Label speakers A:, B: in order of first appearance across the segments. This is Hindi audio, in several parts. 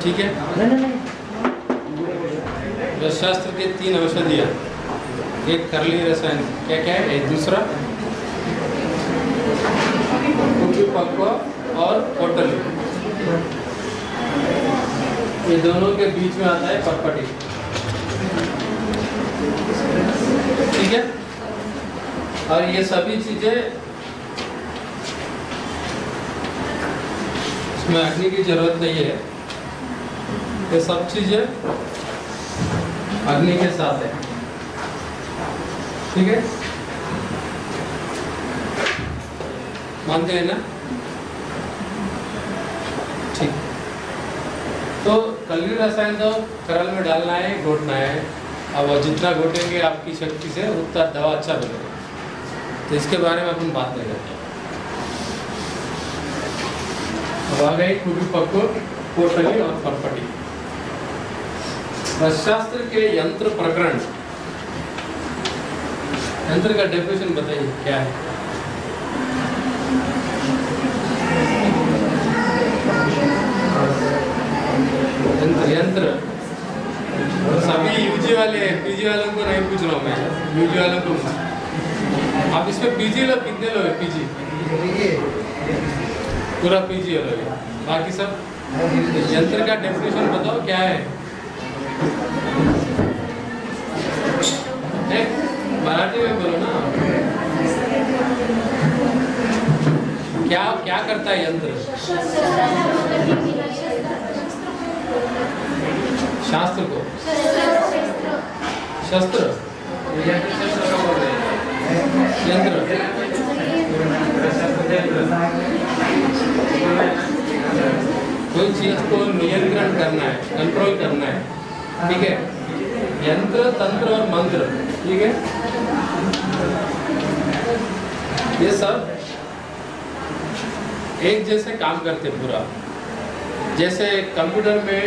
A: ठीक है। रसशास्त्र के 3 औषधियाँ, एक करली रसायन क्या क्या है, एक दूसरा पक्व और पोटली, ये दोनों के बीच में आता है पर्पटी। ठीक है। और ये सभी चीजें, इसमें अग्नि की जरूरत नहीं है, ये सब चीजें अग्नि के साथ है। ठीक है, मानते हैं ना? ठीक। तो कलगी रसायन तो तरल में डालना है, घोटना है। अब जितना घोटेंगे आपकी शक्ति से उतना दवा अच्छा बनेगा, तो इसके बारे में अपन बात नहीं करते। अब आ गई कुपीपक्व, पोटली और पर्पटी। रसशास्त्र के यंत्र प्रकरण, यंत्र का डेफिनेशन बताइए क्या है? यंत्र सभी यूजी वाले, पीजी वालों को नहीं पूछ रहा हूँ मैं, यूजी वालों को। आप इसमें पीजी लोग कितने लोग हैं? पीजी पूरा पीजी वालों है, बाकी सब यंत्र का डेफिनेशन बताओ क्या है? मराठी में बोलो ना, क्या क्या करता है यंत्र? शास्त्र को शस्त्र, शस्त्र का बोल रहे हैं, यंत्र। कोई चीज को नियंत्रण करना है, कंट्रोल करना है, ठीक है। यंत्र, तंत्र और मंत्र, ठीक है, ये सब एक जैसे काम करते पूरा। जैसे कंप्यूटर में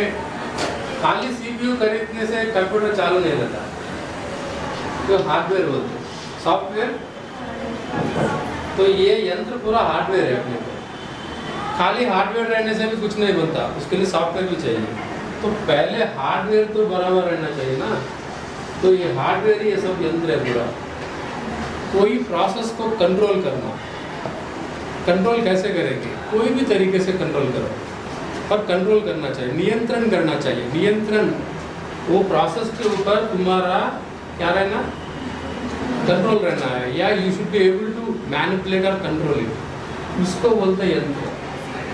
A: खाली सीपीयू खरीदने से कंप्यूटर चालू नहीं रहता, तो हार्डवेयर बोलते, सॉफ्टवेयर। तो ये यंत्र पूरा हार्डवेयर है अपने को। खाली हार्डवेयर रहने से भी कुछ नहीं बनता, उसके लिए सॉफ्टवेयर भी चाहिए। तो पहले हार्डवेयर तो बराबर रहना चाहिए ना, तो ये हार्डवेयर ये सब यंत्र है पूरा। कोई प्रोसेस को कंट्रोल करना, कंट्रोल कैसे करेंगे? कोई भी तरीके से कंट्रोल करो, पर कंट्रोल करना चाहिए, नियंत्रण करना चाहिए। नियंत्रण, वो प्रोसेस के ऊपर तुम्हारा क्या रहना, कंट्रोल रहना है, या you should be able to manipulate और कंट्रोल इट, उसको बोलते हैं यंत्र।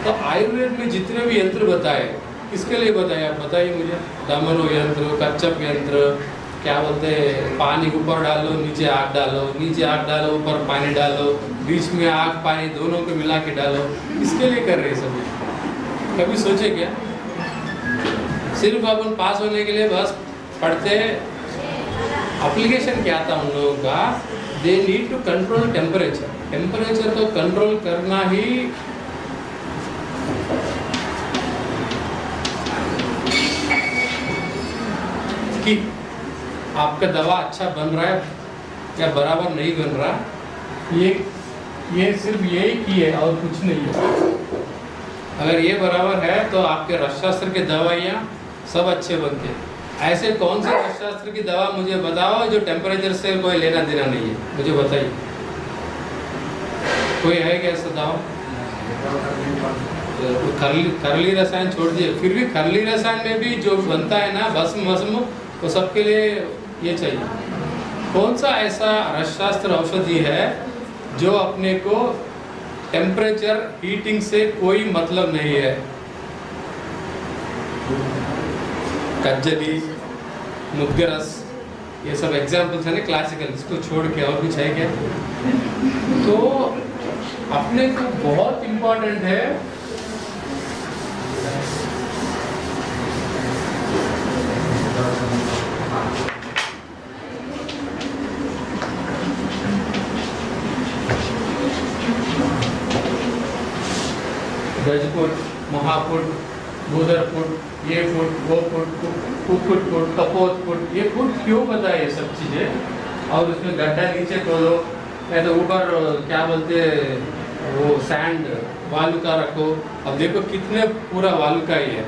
A: तो आयुर्वेद में जितने भी यंत्र बताए, किसके लिए बताया आप बताइए मुझे? डमरू यंत्र, कच्चप यंत्र, क्या बोलते हैं, पानी ऊपर डालो नीचे आग डालो, नीचे आग डालो ऊपर पानी डालो, बीच में आग पानी दोनों को मिला के डालो, किसके लिए कर रहे हैं सभी? कभी सोचे क्या? सिर्फ अपन पास होने के लिए बस पढ़ते हैं। एप्लीकेशन क्या था उन लोगों का? They need to control temperature, temperature को कंट्रोल करना ही कि आपका दवा अच्छा बन रहा है या बराबर नहीं बन रहा, ये सिर्फ यही की है और कुछ नहीं है। अगर ये बराबर है तो आपके रसशास्त्र की दवाइयाँ सब अच्छे बनते हैं। ऐसे कौन से रसशास्त्र की दवा मुझे बताओ जो टेम्परेचर से कोई लेना देना नहीं है, मुझे बताइए। कोई है क्या ऐसा दवा? खरली रसायन छोड़ दिए, फिर भी खरली रसायन में भी जो बनता है ना भस्म वस्म, तो सबके लिए ये चाहिए। कौन सा ऐसा रसशास्त्र औषधि है जो अपने को टेम्परेचर हीटिंग से कोई मतलब नहीं है? कज्जली, मुद्गरस, ये सब एग्जाम्पल्स है ना क्लासिकल, इसको छोड़ के और कुछ है क्या? तो अपने को बहुत इम्पोर्टेंट है गजपुट, महापुट, भूदरपुट, ये फुट, वो फुट, कुकुट फुट, कपोत फुट, ये फुट क्यों बताए ये सब चीज़ें? और उसमें गड्ढा नीचे खोलो या तो ऊपर क्या बोलते वो सैंड वालू का रखो। अब देखो कितने पूरा वालू का ही है,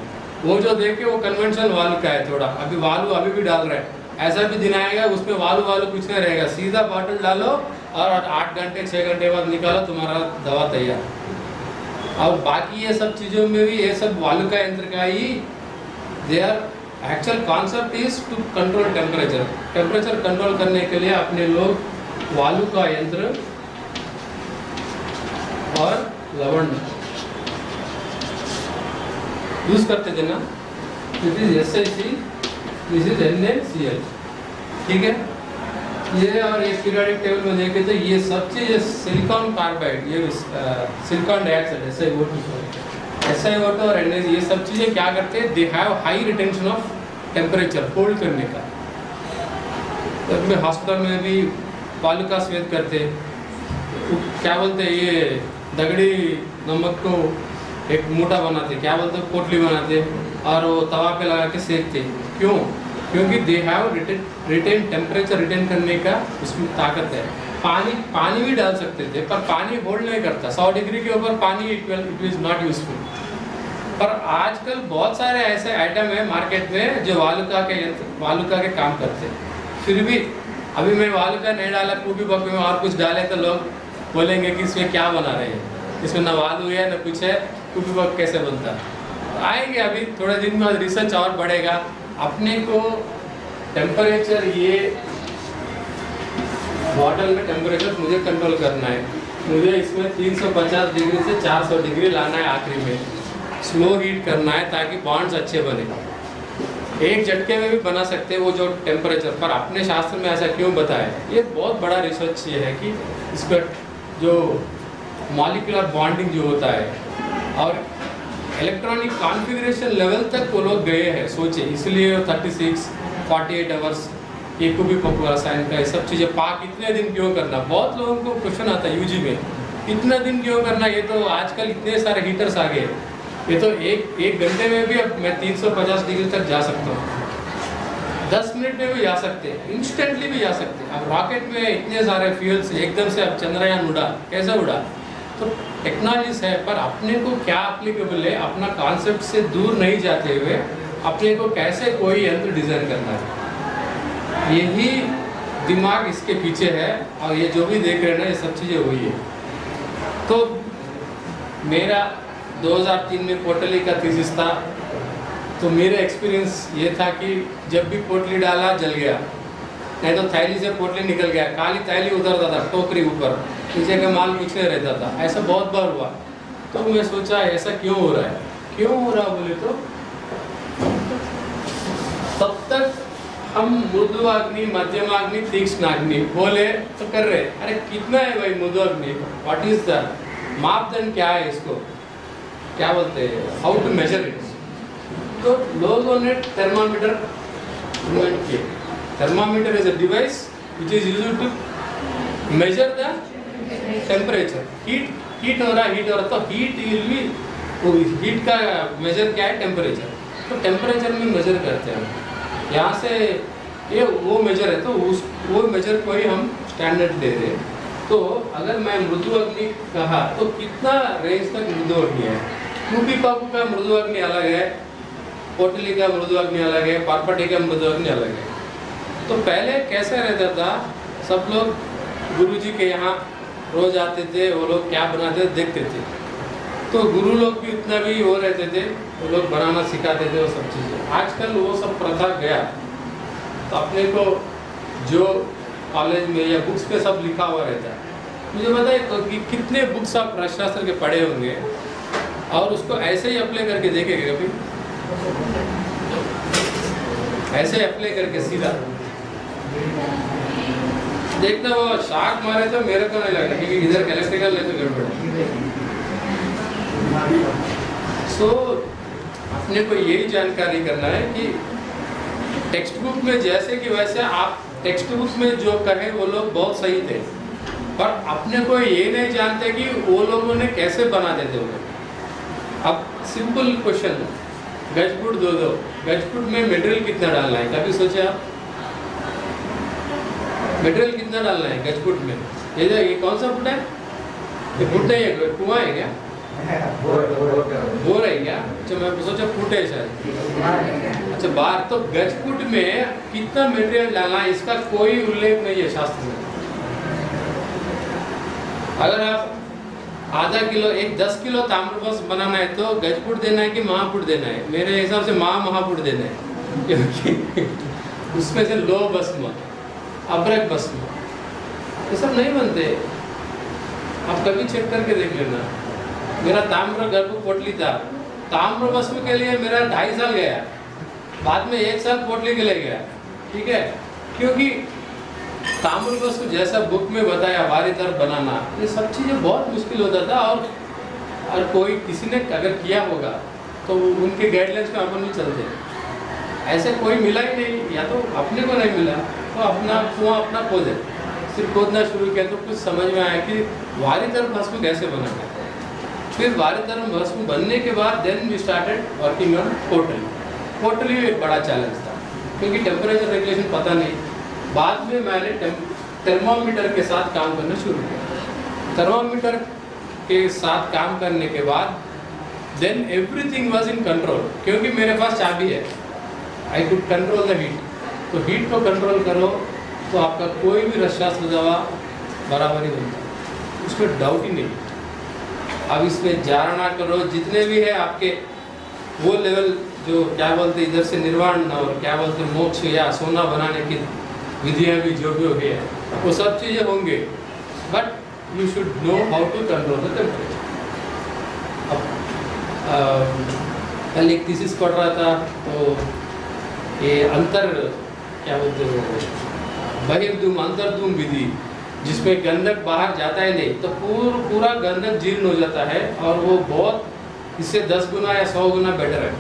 A: वो जो देखे वो कन्वेंशनल वाल्व का है थोड़ा, अभी वाल्व अभी भी डाल रहे हैं, ऐसा भी दिन आएगा उसमें वाल्व कुछ नहीं रहेगा, सीधा बॉटल डालो और 8 घंटे 6 घंटे बाद निकालो, तुम्हारा दवा तैयार। और बाकी ये सब चीज़ों में भी ये सब वाल्व का यंत्र का ही they are actual concept is to control temperature. Temperature control करने के लिए अपने लोग वाल्व का यंत्र और लवण यूज करते थे ना। This is SiC, this is NaCl, ठीक है। ये और एक पीरियोडिक टेबल में देखे तो ये सब चीज सिलिकॉन कार्बाइड, ये सिलिकॉन डाइऑक्साइड SiO2 और Na, ये सब चीजें क्या करते हैं, they have high retention of temperature, hold करने का। तो अपने हॉस्पिटल में भी बालू का स्वेद करते, क्या बोलते हैं, ये दगड़ी नमक को एक मोटा बनाते, क्या बोलते हैं, पोटली बनाते और वो तवा पे लगा के सेकते। क्यों? क्योंकि they have retain temperature, retain करने का उसमें ताकत है। पानी भी डाल सकते थे पर पानी होल्ड नहीं करता, 100 डिग्री के ऊपर पानी इट इज नॉट यूजफुल। पर आजकल बहुत सारे ऐसे आइटम है मार्केट में जो वालुका के काम करते हैं। फिर भी अभी मैं वालुका नहीं डाला, कूबी बक्के में और कुछ डाले तो लोग बोलेंगे कि इसमें क्या बना रहे हैं, इसमें न वालू है न कुछ है, कूबी बक कैसे बनता है। आएंगे अभी थोड़े दिन में रिसर्च और बढ़ेगा। अपने को टेम्परेचर, ये बॉटल में टेम्परेचर मुझे कंट्रोल करना है, मुझे इसमें 350 डिग्री से 400 डिग्री लाना है, आखिरी में स्लो हीट करना है ताकि बॉन्ड्स अच्छे बने। एक झटके में भी बना सकते हैं वो जो टेम्परेचर, पर अपने शास्त्र में ऐसा क्यों बताया? ये बहुत बड़ा रिसर्च ये है कि इसका जो मॉलिक्यूलर बॉन्डिंग जो होता है और इलेक्ट्रॉनिक कॉन्फ़िगरेशन लेवल तक वो लोग गए हैं, सोचे। इसलिए 36, 48 आवर्स ये को भी रसायन का ये सब चीज़ें पाक इतने दिन क्यों करना? बहुत लोगों को क्वेश्चन आता है यूजी में, इतना दिन क्यों करना? ये तो आजकल इतने सारे हीटर्स आ गए, ये तो एक घंटे में भी अब मैं 350 डिग्री तक जा सकता हूँ, 10 मिनट में भी जा सकते हैं, इंस्टेंटली भी जा सकते हैं। अब रॉकेट में इतने सारे फ्यूल्स, एकदम से अब चंद्रयान उड़ा, कैसे उड़ा? तो टेक्नोलॉजीज है, पर अपने को क्या एप्लीकेबल है, अपना कॉन्सेप्ट से दूर नहीं जाते हुए अपने को कैसे कोई यंत्र डिज़ाइन करना है, यही दिमाग इसके पीछे है। और ये जो भी देख रहे हैं ना, ये सब चीज़ें हुई है। तो मेरा 2003 में पोटली का थीसिस था, तो मेरा एक्सपीरियंस ये था कि जब भी पोटली डाला जल गया, नहीं तो थैली से पोटली निकल गया, खाली थैली उतरता था टोकरी ऊपर, नीचे का माल कुछ नहीं रहता था। ऐसा बहुत बार हुआ। तो मैं सोचा ऐसा क्यों हो रहा है, क्यों हो रहा बोले तो तब तक हम मृदु अग्नि, मध्यम अग्नि, तीक्ष्ण अग्नि बोले तो कर रहे, अरे कितना है भाई मृदु अग्नि, व्हाट इज द मापदंड, क्या है इसको क्या बोलते हैं, हाउ टू मेजर इट? तो लोगों ने थर्मामीटर इन्वेंट किया। Thermometer is a device which is used to measure the temperature. Heat हो रहा तो हीट विल बी, हीट का मेजर क्या है, टेम्परेचर। तो टेम्परेचर में मेजर करते हैं, यहाँ से ये वो मेजर है, तो वो मेजर को ही हम स्टैंडर्ड ले रहे हैं। तो अगर मैं मृदु अग्नि कहा तो कितना रेंज तक मृदु अग्नि है? कूपी पापू का मृदु अग्नि अलग है, पोटली का मृदु अग्नि अलग है, पारपटी का मृदु अग्नि अलग है। तो पहले कैसे रहता था, सब लोग गुरुजी के यहाँ रोज आते थे, वो लोग क्या बनाते थे देखते थे। तो गुरु लोग भी उतना भी वो रहते थे, वो लोग बनाना सिखाते थे वो सब चीज़ें। आजकल वो सब प्रथा गया। तो अपने को जो कॉलेज में या बुक्स पे सब लिखा हुआ रहता है, मुझे बताइए तो कि कितने बुक्स आप रसशास्त्र के पढ़े होंगे और उसको ऐसे ही अप्लाई करके देखेंगे कभी? ऐसे अप्लाई करके सीधा देखना, वो शाक मारे तो मेरे को नहीं लगता, क्योंकि इधर इलेक्ट्रिकल नहीं तो गड़बड़। सो अपने को यही जानकारी करना है कि टेक्स्ट बुक में जैसे कि वैसे आप टेक्स्ट बुक में जो कहे वो लोग बहुत सही थे, पर अपने को ये नहीं जानते कि वो लोगों ने कैसे बना देते हो। अब सिंपल क्वेश्चन, गजफुट दो, गजफुट में मटेरियल कितना डालना है, कभी सोचे आप? मटेरियल कितना डालना है गजफुट में? ये कौन सा फुट है? ये फुट नहीं है, कुआं है क्या? बोर है क्या? अच्छा मैं सोचा फुट है शायद, अच्छा बार, तो गज फुट में कितना मटेरियल डालना है इसका कोई उल्लेख नहीं है शास्त्र में। अगर आप आधा किलो, 10 किलो ताम्रपस बनाना है तो गज फुट देना है कि महाफुट देना है? मेरे हिसाब से महाफुट देना है, क्योंकि उसमें से लो भस्म, अब्रक भस्म, ये सब नहीं बनते। आप कभी चेक करके देख लेना। मेरा ताम्र गर्भ पोटली था, ताम्र भस्म के लिए मेरा 2.5 साल गया, बाद में 1 साल पोटली के लिए गया, ठीक है? क्योंकि ताम्र भस्म जैसा बुक में बताया वारीधर बनाना, ये सब चीज़ें बहुत मुश्किल होता था। और कोई किसी ने अगर किया होगा तो उनके गाइडलाइंस में अपन भी चलते, ऐसे कोई मिला ही नहीं, या तो अपने को नहीं मिला तो अपना कुआं अपना खोदे, सिर्फ खोदना शुरू किया तो कुछ समझ में आया कि वारीधर भस्म कैसे बनाना है। फिर वारीधर भस्म बनने के बाद then we started working on पोटली। पोटली एक बड़ा चैलेंज था क्योंकि टेम्परेचर रेगुलेशन पता नहीं। बाद में मैंने थर्मामीटर के साथ काम करना शुरू किया। थर्मामीटर के साथ काम करने के बाद then everything was in control, क्योंकि मेरे पास चाबी है, I could control the heat. तो हीट को कंट्रोल करो तो आपका कोई भी रसायन दवा बराबर ही बनता है, उसमें डाउट ही नहीं। अब इसमें जारना करो, जितने भी है आपके वो लेवल जो क्या बोलते इधर से निर्वाण और क्या बोलते मोक्ष या सोना बनाने की विधियाँ भी जो भी है वो सब चीज़ें होंगे, but you should know how to control the temperature. अब कल एक थीसिस पढ़ रहा था तो ये अंतर क्या बोलते हो बहिर्धूम अंतर्धूम विधि, जिसमें गंधक बाहर जाता है नहीं तो पूरा गंधक जीर्ण हो जाता है, और वो बहुत इससे 10 गुना या 100 गुना बेटर है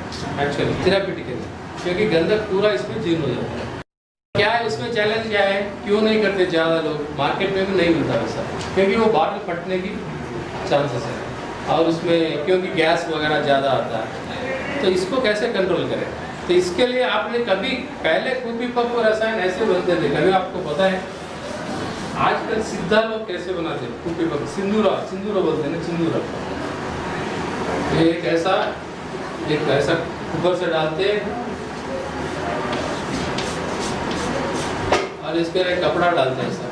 A: एक्चुअली थेराप्यूटिकली, क्योंकि गंधक पूरा इसमें जीर्ण हो जाता है। क्या है उसमें चैलेंज क्या है, क्यों नहीं करते ज़्यादा लोग? मार्केट में भी नहीं मिलता वैसा, क्योंकि वो बाटल फटने की चांसेस है, और उसमें क्योंकि गैस वगैरह ज़्यादा आता है। तो इसको कैसे कंट्रोल करें? तो इसके लिए आपने कभी पहले कुपी पप्पू रसायन ऐसे बनते थे, कभी आपको पता है? आजकल सीधा लोग कैसे बनाते हैं कुपी पप्पू? सिंदूरा बोलते हैं ना, सिंदूरा। एक ऐसा ऊपर से डालते और इसके एक कपड़ा डालते हैं ऐसा,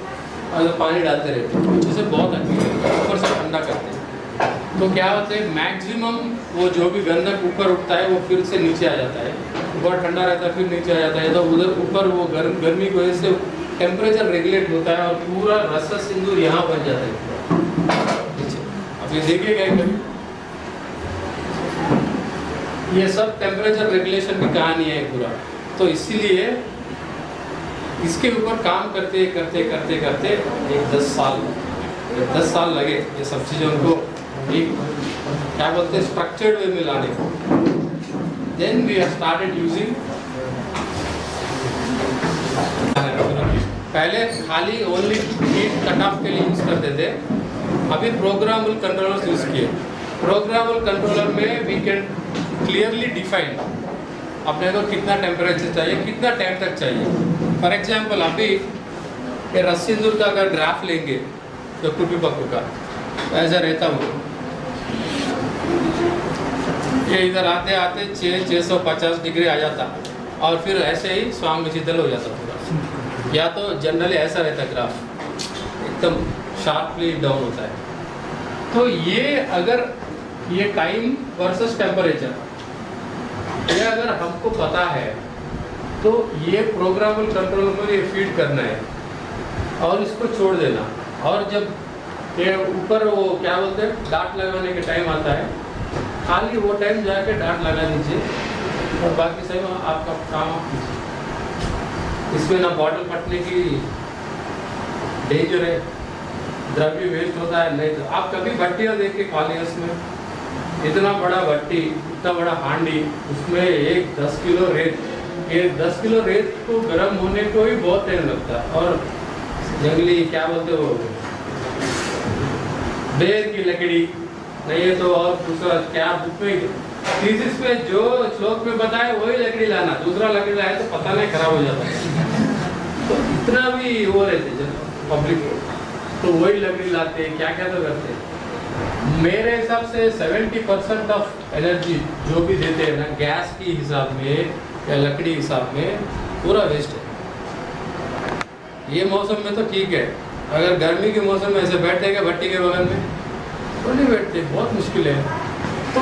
A: और पानी डालते रहते हैं, जिसे बहुत अच्छी ऊपर से ठंडा करते हैं। तो क्या होता है, मैक्सिमम वो जो भी गंधक ऊपर उठता है वो फिर से नीचे आ जाता है, ऊपर ठंडा रहता है फिर नीचे आ जाता है, तो उधर ऊपर वो गर्मी की वजह से टेम्परेचर रेगुलेट होता है और पूरा रस सिंदूर यहाँ बन जाता है नीचे। अब ये देखिएगा कभी, ये सब टेम्परेचर रेगुलेशन की कहानी है पूरा। तो इसीलिए इसके ऊपर काम करते करते करते करते एक 10 साल लगे ये सब चीज़ें उनको एक क्या बोलते हैं स्ट्रक्चर्ड वे में लाने को। Then we have started using, पहले खाली ओनली हीट कट ऑफ के लिए यूज करते थे, अभी प्रोग्रामेबल कंट्रोलर्स यूज किए। प्रोग्रामेबल कंट्रोलर में वी कैन क्लियरली डिफाइन अपने को कितना टेम्परेचर चाहिए, कितना टाइम तक चाहिए। फॉर एग्जांपल अभी ये रस सिंदूर का अगर ग्राफ लेंगे तो कुपी पक्कू का ऐसा रहता हूँ, ये इधर आते आते 650 डिग्री आ जाता और फिर ऐसे ही स्वांग शीतल हो जाता पूरा, या तो जनरली ऐसा रहता ग्राफ एकदम शार्पली डाउन होता है। तो ये अगर ये टाइम वर्सेस टेम्परेचर ये अगर हमको पता है तो ये प्रोग्रामेबल कंट्रोल में ये फीड करना है और इसको छोड़ देना, और जब ये ऊपर वो क्या बोलते हैं डाट लगाने के टाइम आता है, खाली वो टाइम जाके डाट लगा दीजिए और बाकी सही आपका काम आप कीजिए। इसमें ना बॉटल फटने की डेंजर है, द्रव्य वेस्ट होता है नहीं। तो आप कभी भट्टियाँ देख के कॉलेज में इतना बड़ा भट्टी, इतना बड़ा हांडी, उसमें एक 10 किलो रेत, ये 10 किलो रेत को गर्म होने को ही बहुत टाइम लगता है। और जंगली क्या बोलते हो बेर की लकड़ी नहीं है तो और दूसरा क्या बुक में थीसिस पे जो श्लोक में बताए वही लकड़ी लाना, दूसरा लकड़ी लाए तो पता नहीं खराब हो जाता है। तो इतना भी वो रहते जब पब्लिक तो वही लकड़ी लाते, क्या क्या तो करते। मेरे हिसाब से 70% ऑफ एनर्जी जो भी देते हैं ना गैस की हिसाब में या लकड़ी हिसाब में पूरा वेस्ट है। ये मौसम में तो ठीक है, अगर गर्मी के मौसम में ऐसे बैठेगा भट्टी के बगल में तो नहीं बैठते, बहुत मुश्किल है। तो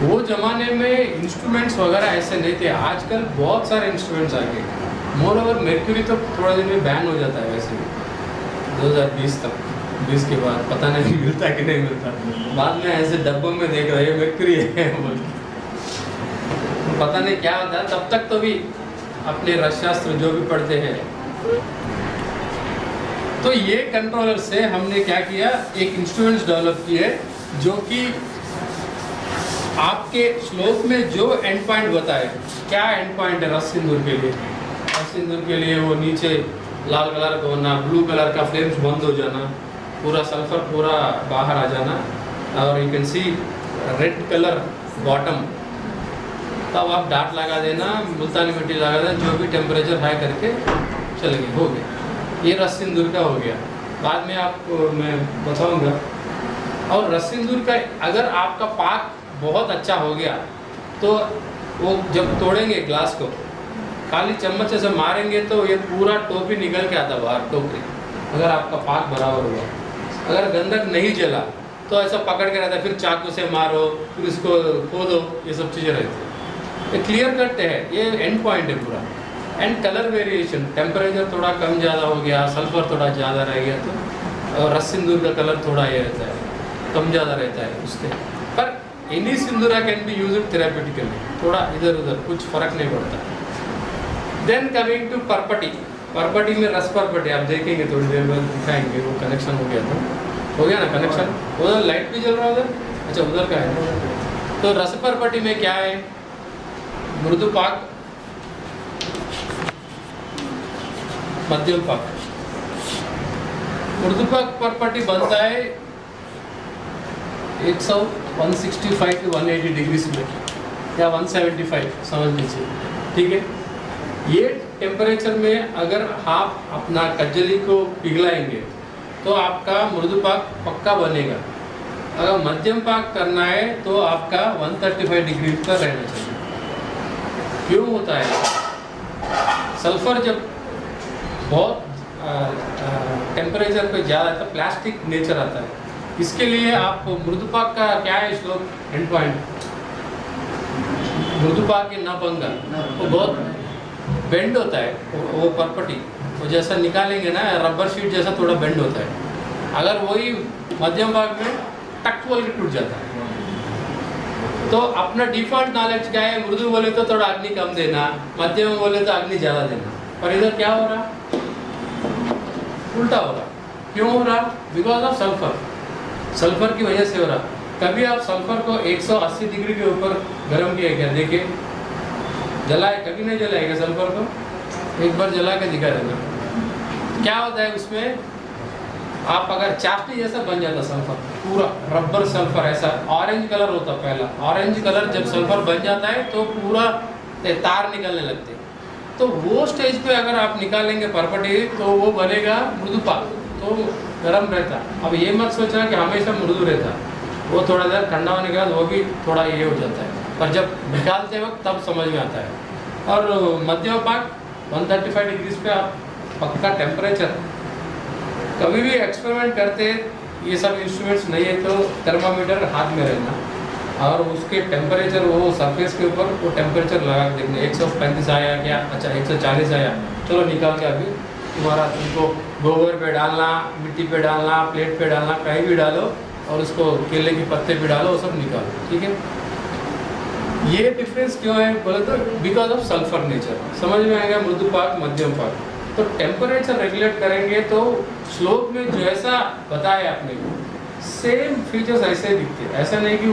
A: वो ज़माने में इंस्ट्रूमेंट्स वगैरह ऐसे नहीं थे, आजकल बहुत सारे इंस्ट्रूमेंट्स आ गए। मोर ओवर मर्क्यूरी तो थोड़ा दिन में बैन हो जाता है वैसे भी 2020 तक, 20 के बाद पता नहीं मिलता कि नहीं मिलता। बाद में ऐसे डब्बों में देख रहे हैं मर्क्यूरी है बोल के, पता नहीं क्या होता है। तब तक तो भी अपने रसशास्त्र जो भी पढ़ते हैं। तो ये कंट्रोलर से हमने क्या किया, एक इंस्ट्रूमेंट्स डेवलप किए जो कि आपके श्लोक में जो एंड पॉइंट बताए। क्या एंड पॉइंट है रस सिंदूर के लिए? रस सिंदूर के लिए वो नीचे लाल कलर का होना, ब्लू कलर का फ्लेम्स बंद हो जाना, पूरा सल्फर पूरा बाहर आ जाना, और you can see red colour bottom. तब आप डाट लगा देना, मुल्तानी मिट्टी लगा देना, जो भी टेम्परेचर हाई करके चल गए, हो गया। ये रस सिंदूर का हो गया, बाद में आपको मैं बताऊंगा। और रस सिंदूर का अगर आपका पाक बहुत अच्छा हो गया तो वो जब तोड़ेंगे ग्लास को खाली चम्मच से मारेंगे तो ये पूरा टोपी निकल के आता बाहर, टोकरी, अगर आपका पाक बराबर हुआ। अगर गंधक नहीं जला तो ऐसा पकड़ के रहता है, फिर चाकू से मारो, फिर इसको खोदो, ये सब चीज़ें रहती है। ये क्लियर कट है, ये एंड पॉइंट है पूरा। एंड कलर वेरिएशन, टेम्परेचर थोड़ा कम ज़्यादा हो गया, सल्फर थोड़ा ज़्यादा रह गया तो, और रस सिंदूर का कलर थोड़ा ये रहता है, कम ज़्यादा रहता है उससे। पर एनी सिंदूरा कैन बी यूज्ड थेरेप्यूटिकली, थोड़ा इधर उधर कुछ फर्क नहीं पड़ता। देन कमिंग टू परपटी, परपटी में रस परपटी आप देखेंगे थोड़ी देर में दिखाएंगे, वो कनेक्शन हो गया था, हो गया ना कनेक्शन। उधर लाइट भी जल रहा है उधर, अच्छा उधर का है। तो रस परपटी में क्या है, मृदु पाक, मध्यम पाक। मृदु पाक परपटी बनता है 165 टू 180 डिग्री में, या 175 समझ लीजिए, ठीक है। ये टेम्परेचर में अगर आप अपना कज्जली को पिघलाएंगे तो आपका मृदु पाक पक्का बनेगा। अगर मध्यम पाक करना है तो आपका 135 डिग्री पर रहना चाहिए। क्यों होता है? सल्फर जब बहुत टेम्परेचर पे ज़्यादा आता है, प्लास्टिक नेचर आता है, इसके लिए आप मृदु पाक का क्या है श्लोक एंड पॉइंट, मृदु पाक के न पंगा, वो बहुत बेंड होता है, वो परपटी वो जैसा निकालेंगे ना रबर शीट जैसा थोड़ा बेंड होता है। अगर वही मध्यम भाग में टक बोल के टूट जाता है। तो अपना डिफॉल्ट नॉलेज क्या है, मृदु बोले तो थोड़ा अग्नि कम देना, मध्यम बोले तो अग्नि ज़्यादा देना। पर इधर क्या हो रहा, उल्टा हो रहा। क्यों हो रहा? बिकॉज ऑफ सल्फर, सल्फर की वजह से हो रहा। कभी आप सल्फर को 180 डिग्री के ऊपर गर्म किया क्या? देखिए जलाए, कभी नहीं जलाएगा सल्फर को, एक बार जला के दिखा देना क्या होता है उसमें। आप अगर चाशनी जैसा बन जाता सल्फर, पूरा रबर सल्फर, ऐसा ऑरेंज कलर होता पहला, ऑरेंज कलर जब सल्फर बन जाता है तो पूरा तार निकलने लगते। तो वो स्टेज पे अगर आप निकालेंगे परपटी तो वो बनेगा मृदु पाक, तो गर्म रहता। अब ये मत सोचना कि हमेशा मृदु रहता, वो थोड़ा देर ठंडा होने के बाद वो भी थोड़ा ये हो जाता है, पर जब निकालते वक्त तब समझ में आता है। और मध्यम पाक 135 डिग्रीज पे आप पक्का टेम्परेचर। कभी भी एक्सपेरिमेंट करते ये सब इंस्ट्रूमेंट्स नहीं है तो थर्मामीटर हाथ में रहना और उसके टेम्परेचर वो सरफेस के ऊपर वो टेम्परेचर लगा के देखना। 135 आया क्या, अच्छा 140 आया, चलो निकाल के अभी तुम्हारा, तुमको गोबर पे डालना, मिट्टी पे डालना, प्लेट पे डालना, कहीं भी डालो और उसको केले के पत्ते पे डालो, वो सब निकालो, ठीक है। ये डिफरेंस क्यों है बोले तो बिकॉज ऑफ सल्फर नेचर। समझ में आएगा मृदु पाक मध्यम पाक। तो टेम्परेचर रेगुलेट करेंगे तो श्लोक में जैसा बताया आपने सेम फीचर्स ऐसे ही दिखते हैं। ऐसा नहीं कि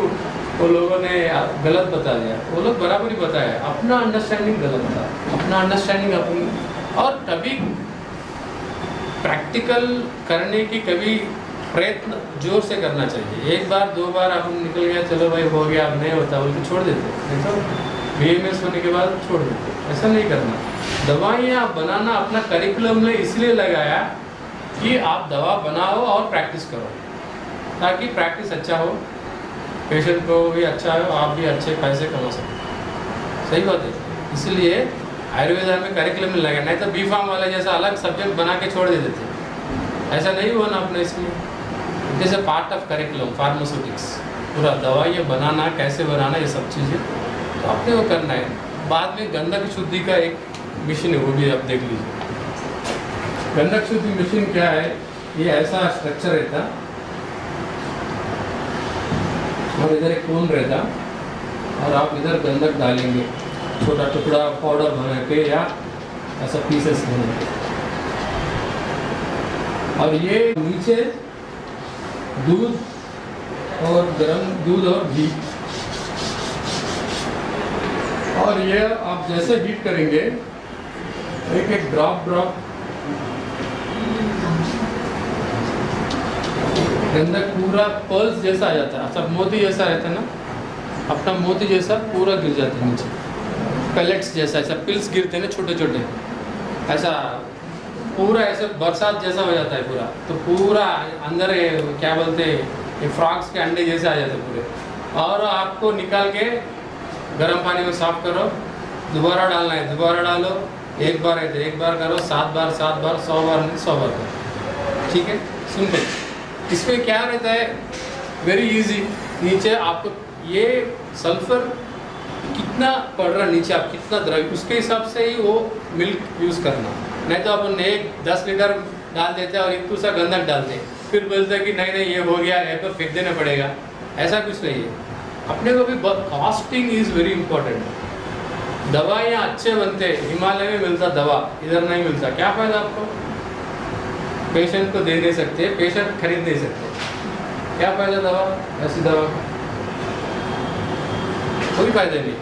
A: वो लोगों ने गलत बता दिया, वो लोग बराबर ही बताया, अपना अंडरस्टैंडिंग गलत था, अपना अंडरस्टैंडिंग अपनी। और कभी प्रैक्टिकल करने की कभी प्रयत्न जोर से करना चाहिए। एक बार दो बार आप निकल गया, चलो भाई हो गया, अब नहीं होता बोल के छोड़ देते, देखो BMS होने के बाद छोड़ देते। ऐसा नहीं करना। दवाइयाँ बनाना अपना करिकुलम में इसलिए लगाया कि आप दवा बनाओ और प्रैक्टिस करो। ताकि प्रैक्टिस अच्छा हो, पेशेंट को भी अच्छा हो, आप भी अच्छे पैसे कमा सकते। सही बात है। इसलिए आयुर्वेदा में करिकुलम में लगा, नहीं तो बी फार्म वाला जैसा अलग सब्जेक्ट बना के छोड़ देते थे, ऐसा नहीं हुआ ना अपने। इसलिए it is a part of curriculum pharmaceutics, पूरा दवाइयाँ बनाना, कैसे बनाना, ये सब चीज़ें तो आपने वो करना है। बाद में गंधक शुद्धि का एक मशीन है, वो भी आप देख लीजिए। गंधक शुद्धि मशीन क्या है, ये ऐसा स्ट्रक्चर रहता और इधर एक कोन रहता और आप इधर गंधक डालेंगे, छोटा टुकड़ा पाउडर बना के या ऐसा पीसेस बना के, और ये नीचे दूध और गर्म दूध और घी, और ये आप जैसे हीट करेंगे एक एक ड्रॉप गंधक पूरा पल्स जैसा आ जाता है, सब मोती जैसा रहता है ना, अपना मोती जैसा पूरा गिर जाता है नीचे, पेलेट्स जैसा, ऐसा पिल्स गिरते हैं ना छोटे छोटे, ऐसा पूरा ऐसे बरसात जैसा हो जाता है पूरा। तो पूरा अंदर क्या बोलते हैं, ये फ्रॉग्स के अंडे जैसे आ जाते हैं पूरे। और आपको निकाल के गर्म पानी में साफ करो, दोबारा डालना है, दोबारा डालो, एक बार है तो एक बार करो, 7 बार 100 बार नहीं 100 बार करो। ठीक है, सिंपल। इसमें क्या रहता है, वेरी इजी। नीचे आपको ये सल्फर कितना पड़ रहा है नीचे, आप कितना द्रव्य, उसके हिसाब से ही वो मिल्क यूज़ करना। नहीं तो अपन 10 लीटर डाल देते हैं और इतना सा गंधक डालते हैं, फिर बोलते हैं कि नहीं ये हो गया है तो फेंक देना पड़ेगा, ऐसा कुछ नहीं है। अपने को भी कॉस्टिंग इज़ वेरी इंपॉर्टेंट। दवाइयाँ अच्छे बनते, हिमालय में मिलता दवा, इधर नहीं मिलता, क्या फ़ायदा आपको? पेशेंट को दे नहीं सकते, पेशेंट खरीद नहीं सकते, क्या फ़ायदा दवा, ऐसी दवा का कोई फ़ायदा नहीं।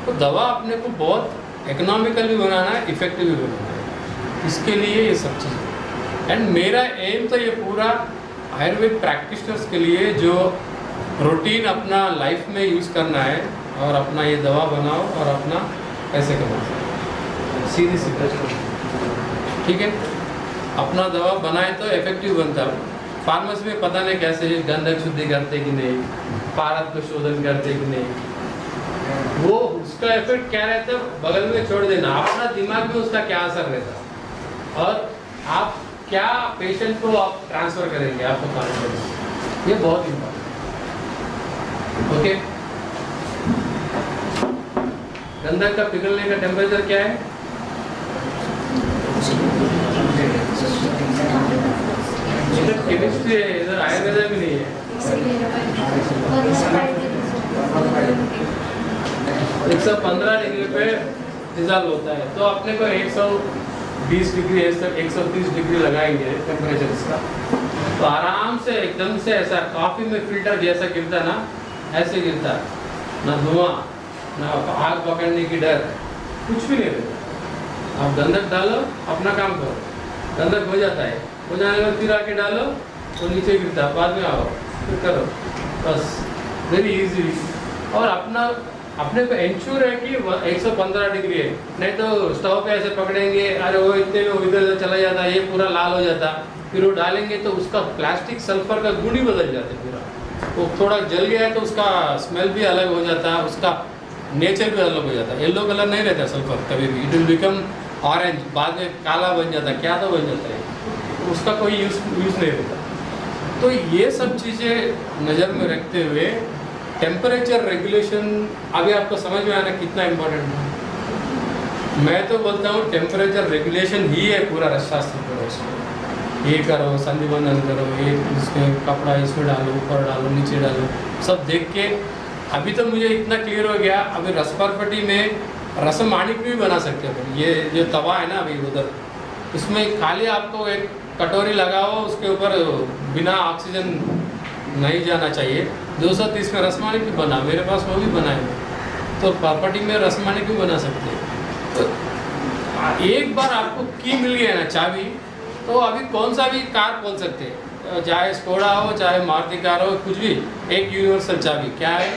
A: तो दवा अपने को बहुत इकोनॉमिकल भी बनाना है, इफेक्टिव भी बनाना है, इसके लिए ये सब चीज़ें। एंड मेरा एम तो ये पूरा आयुर्वेद प्रैक्टिशनर्स के लिए जो रूटीन अपना लाइफ में यूज़ करना है, और अपना ये दवा बनाओ और अपना पैसे कमाओ, सीधी सी बात। ठीक है, अपना दवा बनाए तो इफेक्टिव बनता है। फार्मेसी में पता नहीं कैसे गंधक शुद्धि करते कि नहीं, पारद को शोधन करते कि नहीं, वो उसका इफेक्ट क्या रहता है बगल में छोड़ देना, अपना दिमाग में उसका क्या असर रहता है, और आप क्या पेशेंट को आप ट्रांसफर करेंगे, आपको कॉन्फिडेंस, ये बहुत इम्पोर्टेंट। ओके, गंधक का पिघलने का टेम्परेचर क्या है? केमिस्ट्री है, इधर आयुर्वेदा भी नहीं है। 115 डिग्री पे डिजॉल्व होता है, तो अपने को 120 डिग्री 130 डिग्री लगाएंगे टेम्परेचर इसका, तो आराम से एकदम से ऐसा कॉफी में फिल्टर जैसा गिरता ना, ऐसे गिरता, ना धुआं ना आग पकड़ने की डर, कुछ भी नहीं रहता। आप गंधक डालो, अपना काम करो, गंधक हो जाता है, हो जाने में फिर आके डालो तो नीचे गिरता, बाद में आओ फिर करो, बस वेरी इजी। और अपने को इंश्योर है कि 115 डिग्री है, नहीं तो स्टोव पे ऐसे पकड़ेंगे, अरे वो इतने में इधर चला जाता, ये पूरा लाल हो जाता, फिर वो डालेंगे तो उसका प्लास्टिक सल्फर का गुण ही बदल जाता है पूरा, वो थोड़ा जल गया है तो उसका स्मेल भी अलग हो जाता है, उसका नेचर भी अलग हो जाता है। येलो कलर नहीं रहता सल्फर कभी भी, इट विल बिकम ऑरेंज, बाद में काला बन जाता है, क्या तो बन जाता है, उसका कोई यूज़ नहीं रहता। तो ये सब चीज़ें नज़र में रखते हुए टेम्परेचर रेगुलेशन अभी आपको समझ में आना कितना इम्पोर्टेंट है। मैं तो बोलता हूँ टेम्परेचर रेगुलेशन ही है पूरा रसशास्त्र करो, ये करो, संधि बंधन करो, ये इसमें कपड़ा इसमें डालो, ऊपर डालो, नीचे डालो, सब देख के अभी तो मुझे इतना क्लियर हो गया। अभी रसपरपटी में रसम माणिक भी बना सकते हो। ये जो तवा है ना अभी उधर, इसमें खाली आपको एक कटोरी लगाओ, उसके ऊपर बिना ऑक्सीजन नहीं जाना चाहिए, 230 में रसमानिक भी बना, मेरे पास वो भी बना है, तो प्रॉपर्टी में रसमानिक भी बना सकते हैं। तो एक बार आपको की मिल गया ना चाबी, तो अभी कौन सा भी कार खोल सकते हैं, चाहे स्कोडा हो चाहे मारुति कार हो, कुछ भी, एक यूनिवर्सल चाबी क्या है,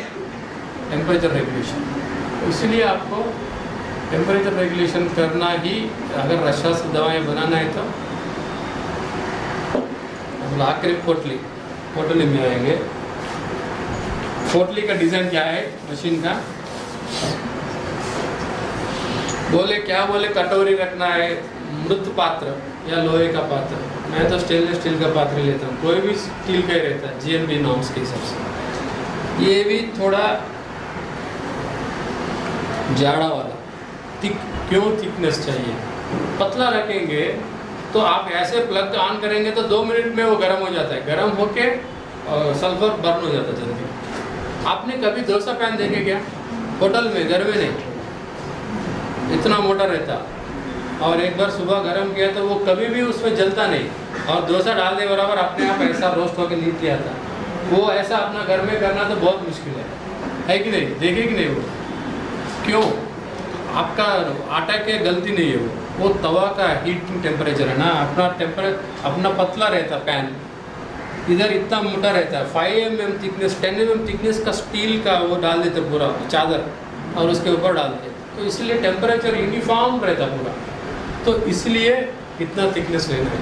A: टेम्परेचर रेगुलेशन। इसलिए आपको टेम्परेचर रेगुलेशन करना ही, अगर रसशास्त्र दवाएं बनाना है तो आखिरी पोटली पोटली में आएंगे। पोटली का डिज़ाइन क्या है मशीन का, क्या बोले कटोरी रखना है, मृत पात्र या लोहे का पात्र। मैं तो स्टेनलेस स्टील का पात्र लेता हूँ, कोई भी स्टील का ही रहता है GMB नॉर्म्स के हिसाब से। ये भी थोड़ा जाड़ा वाला, क्यों थिकनेस चाहिए, पतला रखेंगे तो आप ऐसे प्लग ऑन करेंगे तो 2 मिनट में वो गर्म हो जाता है, गर्म होके सल्फर बर्न हो जाता है जल्दी। आपने कभी डोसा पैन देखे क्या होटल में, घर में नहीं, इतना मोटा रहता, और एक बार सुबह गर्म किया तो वो कभी भी उसमें जलता नहीं, और डोसा डाल दे बराबर अपने आप ऐसा रोस्ट होकर नीचे आता। वो ऐसा अपना घर में करना तो बहुत मुश्किल है कि नहीं, देखे कि नहीं? वो क्यों? आपका आटा के गलती नहीं है, वो तवा का हीटिंग टेम्परेचर है ना, अपना पतला रहता पैन, इधर इतना मोटा रहता है, 5 mm थिकनेस 10 mm थिकनेस का स्टील का वो डाल देते पूरा चादर, और उसके ऊपर डालते, तो इसलिए टेम्परेचर यूनिफॉर्म रहता पूरा, तो इसलिए इतना थिकनेस लेना है।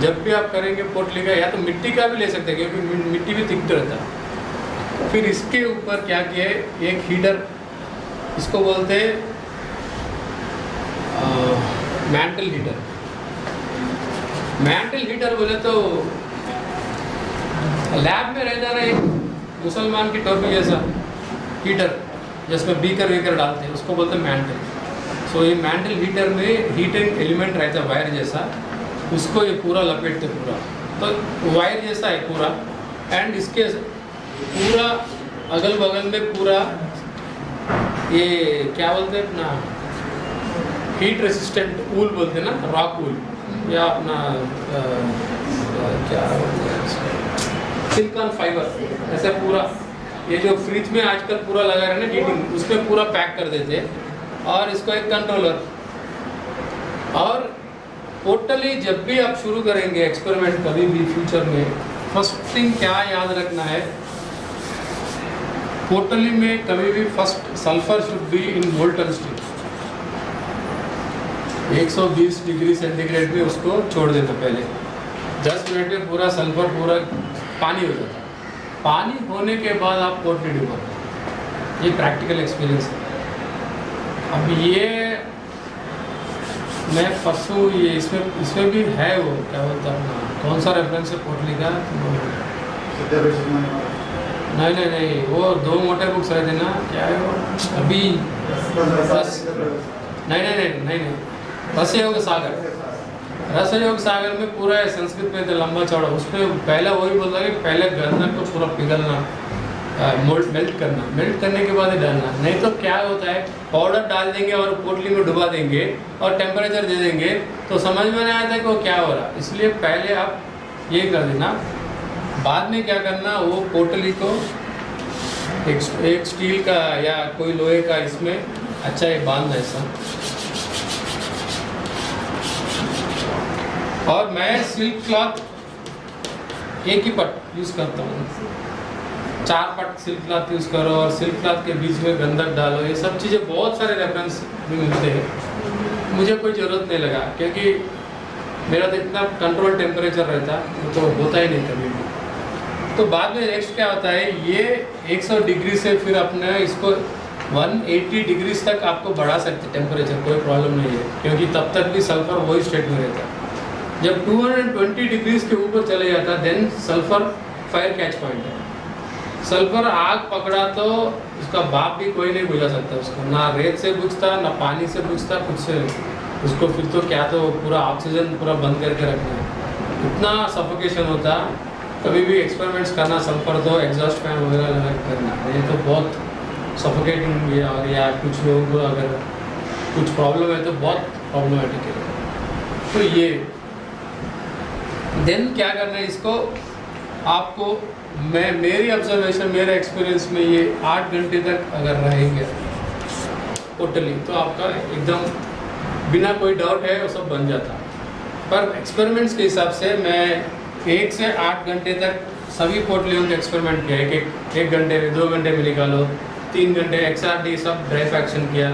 A: जब भी आप करेंगे पोटली का, या तो मिट्टी का भी ले सकते हैं क्योंकि मिट्टी भी थिक रहता है। फिर इसके ऊपर क्या किया, एक हीटर, इसको बोलते हैं मैंटल हीटर। मैंटल हीटर बोले तो लैब में रहता ना एक मुसलमान की टोपी जैसा हीटर, जिसमें बीकर वीकर डालते हैं, उसको बोलते हैं मैंटल। सो ये मैंटल हीटर में हीटिंग एलिमेंट रहता है वायर जैसा, उसको ये पूरा लपेटते पूरा, तो वायर जैसा है पूरा, एंड इसके पूरा अगल बगल में पूरा ये क्या बोलते हैं अपना हीट रेसिस्टेंट वूल बोलते हैं ना, रॉक वूल, या अपना क्या बोलते हैं सिलिकॉन फाइबर, ऐसा पूरा ये जो फ्रिज में आजकल पूरा लगा रहे हैं ना हीटिंग, उसमें पूरा पैक कर देते हैं। और इसको एक कंट्रोलर, और टोटली जब भी आप शुरू करेंगे एक्सपेरिमेंट कभी भी फ्यूचर में, फर्स्ट थिंग क्या याद रखना है, टोटली में कभी भी first sulphur should be in molten state. 120 degree centigrade में उसको छोड़ देना, पहले 10 मिनट में पूरा सल्फर पूरा पानी हो जाता है। पानी होने के बाद आप पोटली डुबाओ, ये प्रैक्टिकल एक्सपीरियंस है। अब ये मैं परसों ये इसमें भी है, वो क्या बोलता है कौन सा रेफरेंस है पोटली का, नहीं, वो 2 मोटे बुक्स रहते ना, क्या है वो अभी नहीं रसयोग सागर में पूरा है, संस्कृत में तो लंबा चौड़ा, उसमें पहले वही बोलता है कि पहले गंधक को पूरा पिघलना, मेल्ट करने के बाद ही डालना, नहीं तो क्या होता है पाउडर डाल देंगे और पोटली में डुबा देंगे और टेम्परेचर दे देंगे तो समझ में नहीं आता कि वो क्या हो रहा। इसलिए पहले आप ये कर देना, बाद में क्या करना, वो पोटली को एक स्टील का या कोई लोहे का इसमें अच्छा ये बांधना ऐसा। और मैं सिल्क क्लॉथ एक ही पट यूज़ करता हूँ, 4 पट सिल्क क्लॉथ यूज़ करो, और सिल्क क्लॉथ के बीच में गंधक डालो, ये सब चीज़ें बहुत सारे रेफरेंस भी मिलते हैं। मुझे कोई ज़रूरत नहीं लगा क्योंकि मेरा तो इतना कंट्रोल टेम्परेचर रहता तो होता ही नहीं कभी भी। तो बाद में नेक्स्ट क्या होता है, ये 100 डिग्री से फिर अपने इसको 180 डिग्रीज तक आपको बढ़ा सकते टेम्परेचर, कोई प्रॉब्लम नहीं है, क्योंकि तब तक भी सल्फर वही स्टेट में रहता है। जब 220 डिग्रीज के ऊपर चले जाता then sulphur fire catch point है। सल्फर आग पकड़ा तो उसका बाप भी कोई नहीं बुझा सकता उसको, ना रेत से बुझता ना पानी से बुझता, कुछ से उसको फिर तो क्या तो पूरा ऑक्सीजन पूरा बंद करके रखना है, इतना सफोकेशन होता। कभी भी एक्सपेरिमेंट्स करना सल्फर तो एग्जॉस्ट फैन वगैरह लगा करना, ये तो बहुत सफोकेटिंग है, और या कुछ लोगों को अगर कुछ प्रॉब्लम है तो बहुत प्रॉब्लमेटिक है। तो ये देन क्या करना है, इसको आपको मेरी ऑब्जर्वेशन मेरे एक्सपीरियंस में ये 8 घंटे तक अगर रहेंगे टोटली तो आपका एकदम बिना कोई डाउट है वो सब बन जाता। पर एक्सपेरिमेंट्स के हिसाब से मैं 1 से 8 घंटे तक सभी पोटलियों के एक्सपेरिमेंट किया, एक घंटे में 2 घंटे में निकालो, 3 घंटे XRD सब ड्राई फ्रैक्शन किया,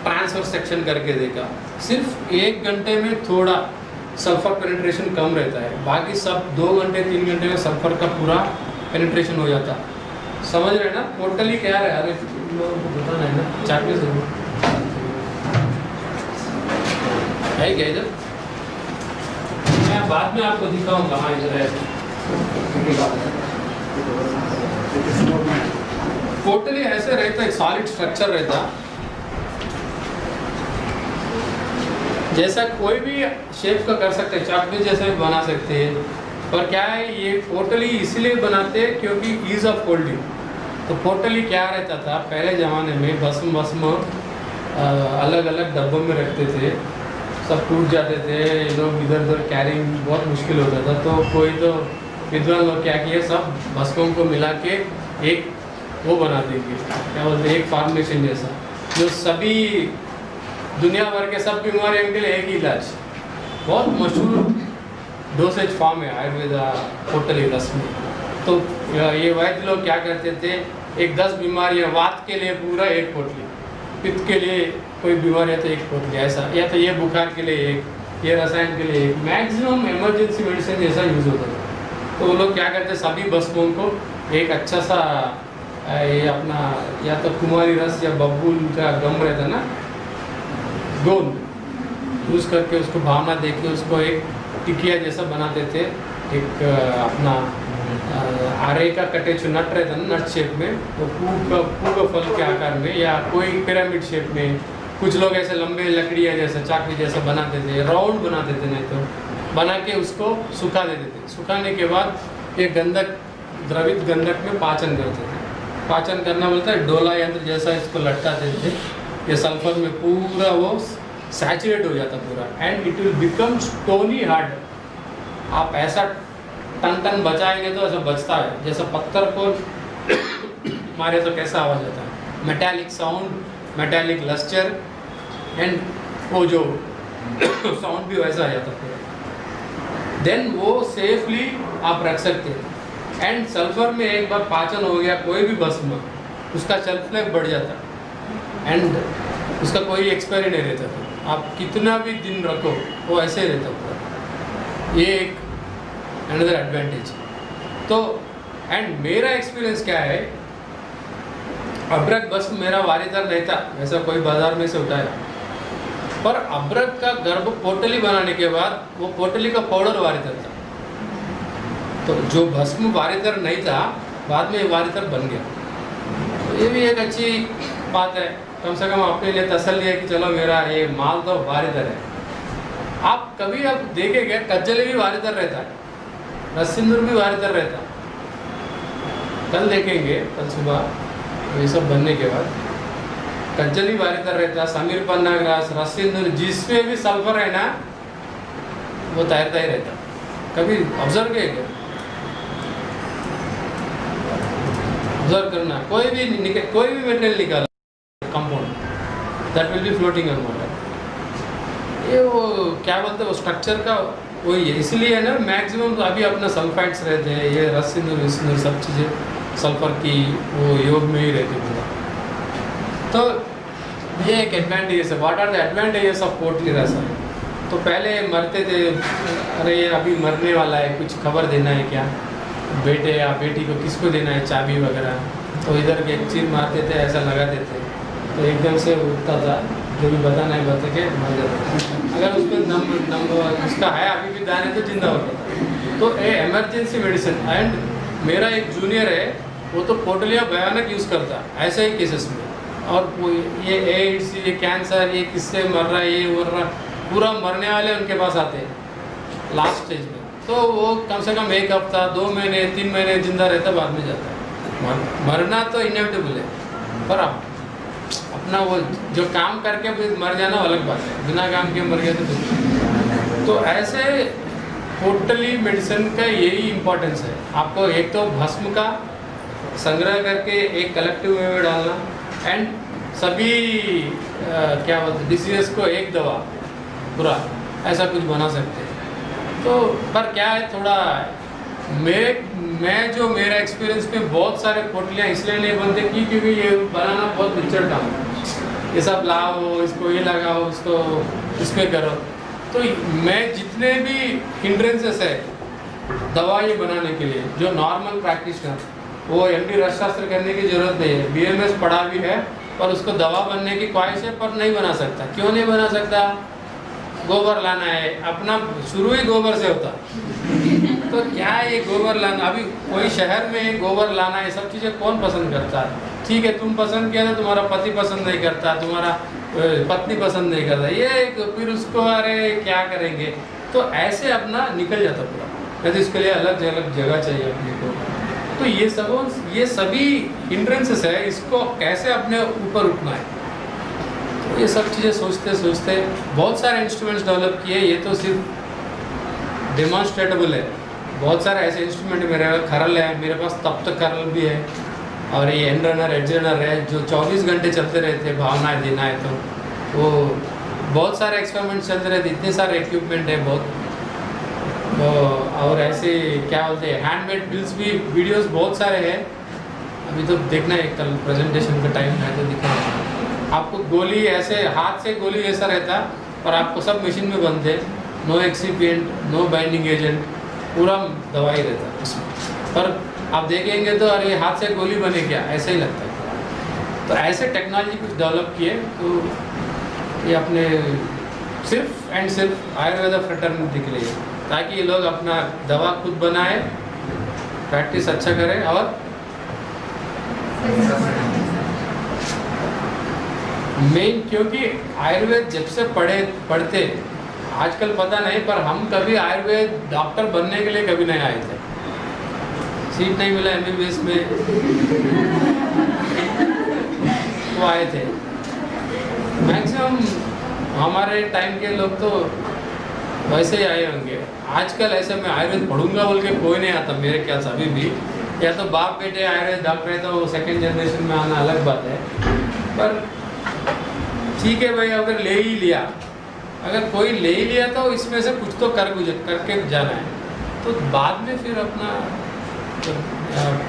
A: ट्रांसफर सेक्शन करके देखा। सिर्फ 1 घंटे में थोड़ा सल्फर पेनिट्रेशन कम रहता है, बाकी सब 2 घंटे 3 घंटे में सल्फर का पूरा पेनिट्रेशन हो जाता है। समझ रहे हैं ना टोटली क्या है? अरे लोगों को बताना है ना, चाकू से है क्या इधर? मैं बाद में आपको दिखाऊंगा। हाँ इधर है। टोटली ऐसे रहता है, सॉलिड स्ट्रक्चर रहता, जैसा कोई भी शेप का कर सकते हैं, चाकू जैसा भी बना सकते हैं। पर क्या है ये टोटली इसलिए बनाते हैं क्योंकि ईज ऑफ होल्डिंग। तो टोटली क्या रहता था पहले ज़माने में, भस्म अलग अलग डब्बों में रखते थे, सब टूट जाते थे, ये लोग इधर उधर कैरिंग बहुत मुश्किल होता था। तो कोई तो विद्वान लोग क्या किए, सब भस्मों को मिला के एक वो बना देंगे, क्या बोलते हैं, एक फॉर्मुलेशन जैसा, जो सभी दुनिया भर के सब बीमारियों के लिए एक ही इलाज। बहुत मशहूर डोसेज फॉर्म है आयुर्वेदा टोटली रस्म। तो ये वैद्य लोग क्या करते थे, एक 10 बीमारियाँ, वात के लिए पूरा एक पोटली, पित्त के लिए कोई बीमारी है तो एक पोटली ऐसा, या तो ये बुखार के लिए एक, ये रसायन के लिए एक, मैक्सिमम इमरजेंसी मेडिसिन जैसा यूज़ होता था। तो वो लोग क्या करते, सभी भस्मों को एक अच्छा सा ये अपना या तो कुमारी रस या बबूल का गम रहता ना, गोंद यूज़ करके उसको भावना देके उसको एक टिकिया जैसा बनाते थे। एक अपना आरे का कटे जो नट रहता ना, नट शेप में, वो पूग फल के आकार में या कोई पिरामिड शेप में, कुछ लोग ऐसे लंबे लकड़ियाँ जैसा चाकू जैसा बनाते थे, राउंड बनाते थे, नहीं तो बना के उसको सुखा देते थे। सुखाने के बाद ये गंधक, द्रवित गंधक में पाचन करते थे। पाचन करना बोलता है डोला यंत्र जैसा इसको लटकाते थे, ये सल्फर में पूरा वो सैचुरेट हो जाता पूरा, and it will become stony hard. आप ऐसा टन टन बचाएंगे तो ऐसा बचता है, जैसा पत्थर को मारे तो कैसा आवाज़ आता है, metallic sound, metallic lustre, and वो जो साउंड भी वैसा आ जाता है। देन वो सेफली आप रख सकते हैं। एंड सल्फर में एक बार पाचन हो गया कोई भी भस्म, उसका शेल्फ लाइफ बढ़ जाता है, एंड उसका कोई एक्सपायरी नहीं रहता। फिर आप कितना भी दिन रखो वो ऐसे ही रहता पूरा। ये एक अनदर एडवांटेज। तो एंड मेरा एक्सपीरियंस क्या है, अब्रक भस्म मेरा वारीदार नहीं था, वैसा कोई बाजार में से उठाया, पर अब्रक का गर्भ पोटली बनाने के बाद वो पोटली का पाउडर वारीदार था। तो जो भस्म वारीदार नहीं था बाद में वारीदार बन गया। तो ये भी एक अच्छी बात है, कम से कम अपने लिए तसल्ली है कि चलो मेरा ये माल तो वारीदार है। आप कभी आप देखेंगे कज्जली भी वारीदार रहता है, रस-सिंदूर भी वारीदार रहता है। कल देखेंगे, कल सुबह ये सब बनने के बाद कज्जली वारीदार रहता है, समीर पन्ना ग्रास, रस-सिंदूर जिसमें भी सल्फर है ना वो तैरता ही रहता। कभी ऑब्जर्व किया क्या? ऑब्जर्व करना, कोई भी मटेरियल निकाल compound that will be floating on water. ये वो क्या बोलते हैं वो स्ट्रक्चर का वही है, इसलिए है ना मैक्सिमम तो अभी अपना सल्फाइड्स रहते हैं, ये रस सिंदूर सब चीज़ें सल्फर की वो योग में ही रहती है। तो ये एक एडवांटेज है। What are the advantages of पोटली रसा? तो पहले मरते थे, अरे अभी मरने वाला है, कुछ खबर देना है क्या, बेटे या बेटी को किसको देना है चाबी वगैरह, तो इधर के एक चीज़ मारते थे, ऐसा लगाते थे तो एकदम से उठता था, जो भी बताना है बता के मर जाता। अगर उसको उसका है अभी भी दाने तो जिंदा होता था। तो ये इमरजेंसी मेडिसिन। एंड मेरा एक जूनियर है वो तो पोटलियाँ भयानक यूज़ करता ऐसे ही केसेस में, और ये एड्स, ये कैंसर, ये किससे मर रहा है, ये मर रहा, पूरा मरने वाले उनके पास आते हैं लास्ट स्टेज में। तो वो कम से कम 1 हफ्ता 2 महीने 3 महीने जिंदा रहता, बाद में जाता है। मरना तो इनएविटेबल है, पर अपना वो जो काम करके भी मर जाना अलग बात है, बिना काम के मर गए तो ऐसे टोटली मेडिसिन का यही इम्पोर्टेंस है। आपको एक तो भस्म का संग्रह करके एक कलेक्टिव वे में डालना, एंड सभी क्या बोलते डिसीजेस को एक दवा पूरा ऐसा कुछ बना सकते हैं। तो पर क्या है थोड़ा मेरा एक्सपीरियंस में बहुत सारे पोटलियाँ इसलिए नहीं बनते क्योंकि ये बनाना बहुत विचड़ काम है। ये सब लाओ, इसको ये लगाओ, इसको इसमें करो, तो मैं जितने भी हिंड्रेंसेस है दवा ये बनाने के लिए, जो नॉर्मल प्रैक्टिशनर वो MD रसशास्त्र करने की जरूरत नहीं है, BMS पढ़ा भी है पर उसको दवा बनने की ख्वाहिश है पर नहीं बना सकता। क्यों नहीं बना सकता? गोबर लाना है, अपना शुरू ही गोबर से होता तो क्या है ये गोबर लाना? अभी कोई शहर में गोबर लाना, ये सब चीज़ें कौन पसंद करता है? ठीक है, तुम पसंद किया तो तुम्हारा पति पसंद नहीं करता, तुम्हारा पत्नी पसंद नहीं करता, ये फिर उसको अरे क्या करेंगे? तो ऐसे अपना निकल जाता पूरा। नहीं तो इसके लिए अलग अलग जगह चाहिए अपने को। तो ये सभी हिंड्रेंसेस है, इसको कैसे अपने ऊपर उठना है, तो ये सब चीज़ें सोचते सोचते बहुत सारे इंस्ट्रूमेंट्स डेवलप किए। ये तो सिर्फ डेमोन्स्ट्रेटेबल है, बहुत सारे ऐसे इंस्ट्रूमेंट मेरे खरल है, मेरे पास तब तक खरल भी है, और ये एंड रनर एज रनर है जो 24 घंटे चलते रहते हैं, भावनाएं देना है तो वो बहुत सारे एक्सपेरिमेंट चलते रहते, इतने सारे इक्विपमेंट है बहुत। और ऐसे क्या बोलते हैं हैंडमेड बिल्स भी, वीडियोस बहुत सारे हैं। अभी तो देखना है, कल प्रेजेंटेशन का टाइम है तो दिखाना आपको। गोली ऐसे हाथ से गोली ऐसा रहता, और आपको सब मशीन में बनते, no excipient, no binding agent, पूरा दवाई रहता उसमें। पर आप देखेंगे तो अरे हाथ से गोली बने क्या, ऐसा ही लगता है। तो ऐसे टेक्नोलॉजी कुछ डेवलप किए, तो ये अपने सिर्फ एंड सिर्फ आयुर्वेदा फ्रेटर्निटी के लिए, ताकि ये लोग अपना दवा खुद बनाए, प्रैक्टिस अच्छा करें। और मेन क्योंकि आयुर्वेद जब से पढ़ते आजकल पता नहीं, पर हम कभी आयुर्वेद डॉक्टर बनने के लिए कभी नहीं आए थे, सीट नहीं मिला MBBS में वो आए थे। मैक्सिमम हमारे टाइम के लोग तो वैसे ही आए होंगे। आजकल ऐसे मैं आयुर्वेद पढ़ूंगा बोल के कोई नहीं आता मेरे ख्याल से अभी भी, या तो बाप बेटे आयुर्वेद डॉक्टर है तो वो सेकेंड जनरेशन में आना अलग बात है। पर ठीक है भाई, अगर ले ही लिया, अगर कोई ले ही लिया तो इसमें से कुछ तो करके जाना है। तो बाद में फिर अपना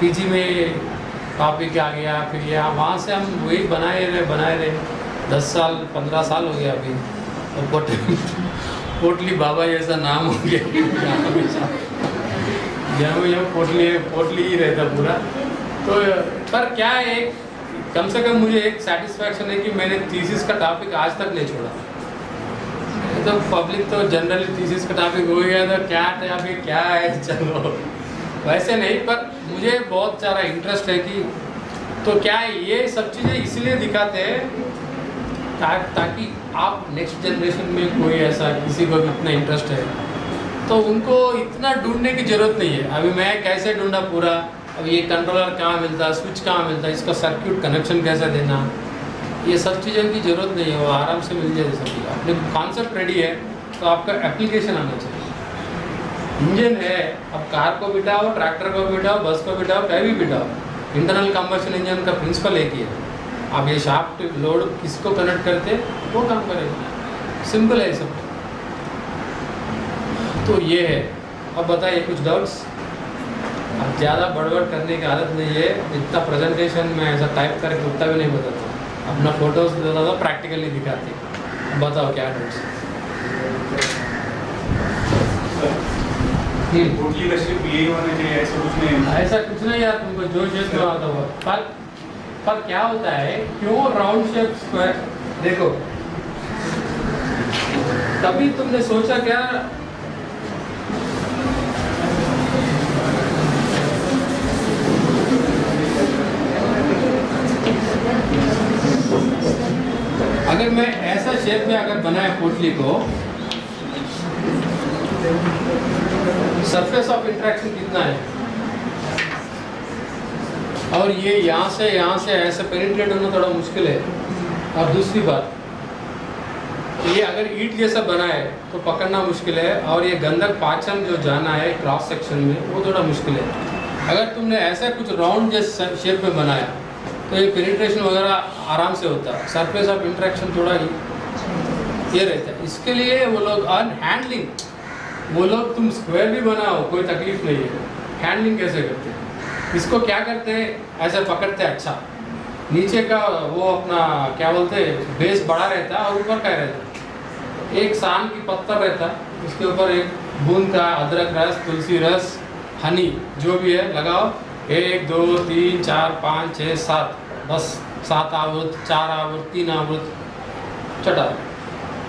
A: PG में टॉपिक आ गया, फिर यहाँ वहाँ से हम वही बनाए रहे 10 साल 15 साल हो गया अभी। तो पोटली बाबा जैसा नाम हो गया हमेशा, जहाँ पोटली ही रहता पूरा। तो पर क्या है, कम से कम मुझे एक सेटिस्फैक्शन है कि मैंने थीसिस का टॉपिक आज तक नहीं छोड़ा। तो पब्लिक तो जनरली थीसिस का टॉपिक हो गया तो क्या टॉपिक क्या है, चलो वैसे नहीं, पर मुझे बहुत सारा इंटरेस्ट है कि तो क्या है, ये सब चीज़ें इसलिए दिखाते हैं ताकि आप नेक्स्ट जनरेशन में कोई ऐसा किसी को भी इतना इंटरेस्ट है तो उनको इतना ढूंढने की ज़रूरत नहीं है। अभी मैं कैसे ढूंढा पूरा, अब ये कंट्रोलर कहाँ मिलता है, स्विच कहाँ मिलता है, इसका सर्क्यूट कनेक्शन कैसे देना, ये सब चीज़ों की ज़रूरत नहीं है, वो आराम से मिल जाए सब चीज़। अपने कॉन्सेप्ट रेडी है तो आपका एप्लीकेशन आना चाहिए। इंजन है, अब कार को बिठाओ, ट्रैक्टर को बिठाओ, बस को बिठाओ, कहीं भी बिठाओ, इंटरनल कंबशन इंजन का प्रिंसिपल एक ही है। आप ये शाफ्ट लोड किसको कनेक्ट करते वो काम करेगा, सिंपल है सब। तो ये है। अब बताइए कुछ डाउट्स? अब ज़्यादा बड़बड़ करने की आदत नहीं है, इतना प्रेजेंटेशन में ऐसा टाइप करके उतना भी नहीं बताता, अपना फोटोज बताता था, प्रैक्टिकली दिखाते। बताओ क्या डाउट्स?
B: पोटली का शेप यही होना चाहिए, ऐसा कुछ नहीं?
A: ऐसा कुछ नहीं यार, तुमको जो शेप में आता हुआ। पर क्या होता है, क्यों राउंड शेप स्क्वायर? देखो कभी तुमने सोचा क्या, अगर मैं ऐसा शेप में अगर बनाया पोटली को, सरफेस ऑफ इंटरेक्शन कितना है, और ये यहाँ से ऐसे पेनिट्रेट होना थोड़ा मुश्किल है। और दूसरी बात, ये अगर ईंट जैसा बना है तो पकड़ना मुश्किल है, और ये गंधक पाचन जो जाना है क्रॉस सेक्शन में वो थोड़ा मुश्किल है। अगर तुमने ऐसा कुछ राउंड जैसा शेप में बनाया तो ये पेनिट्रेशन वगैरह आराम से होता है, सरफेस ऑफ इंटरेक्शन थोड़ा ये रहता है। इसके लिए वो लोग हैंडलिंग, वो लोग तुम स्क्वायर भी बनाओ कोई तकलीफ नहीं है, हैंडलिंग कैसे करते हैं, इसको क्या करते हैं, ऐसे पकड़ते हैं। अच्छा, नीचे का वो अपना क्या बोलते हैं बेस बड़ा रहता है और ऊपर का रहता है, एक सान की पत्थर रहता, उसके ऊपर एक बूंद का अदरक रस, तुलसी रस, हनी जो भी है लगाओ, 1 2 3 4 5 6 7, बस 7 आवृत, 4 आवृत, 3 आवृत चटा,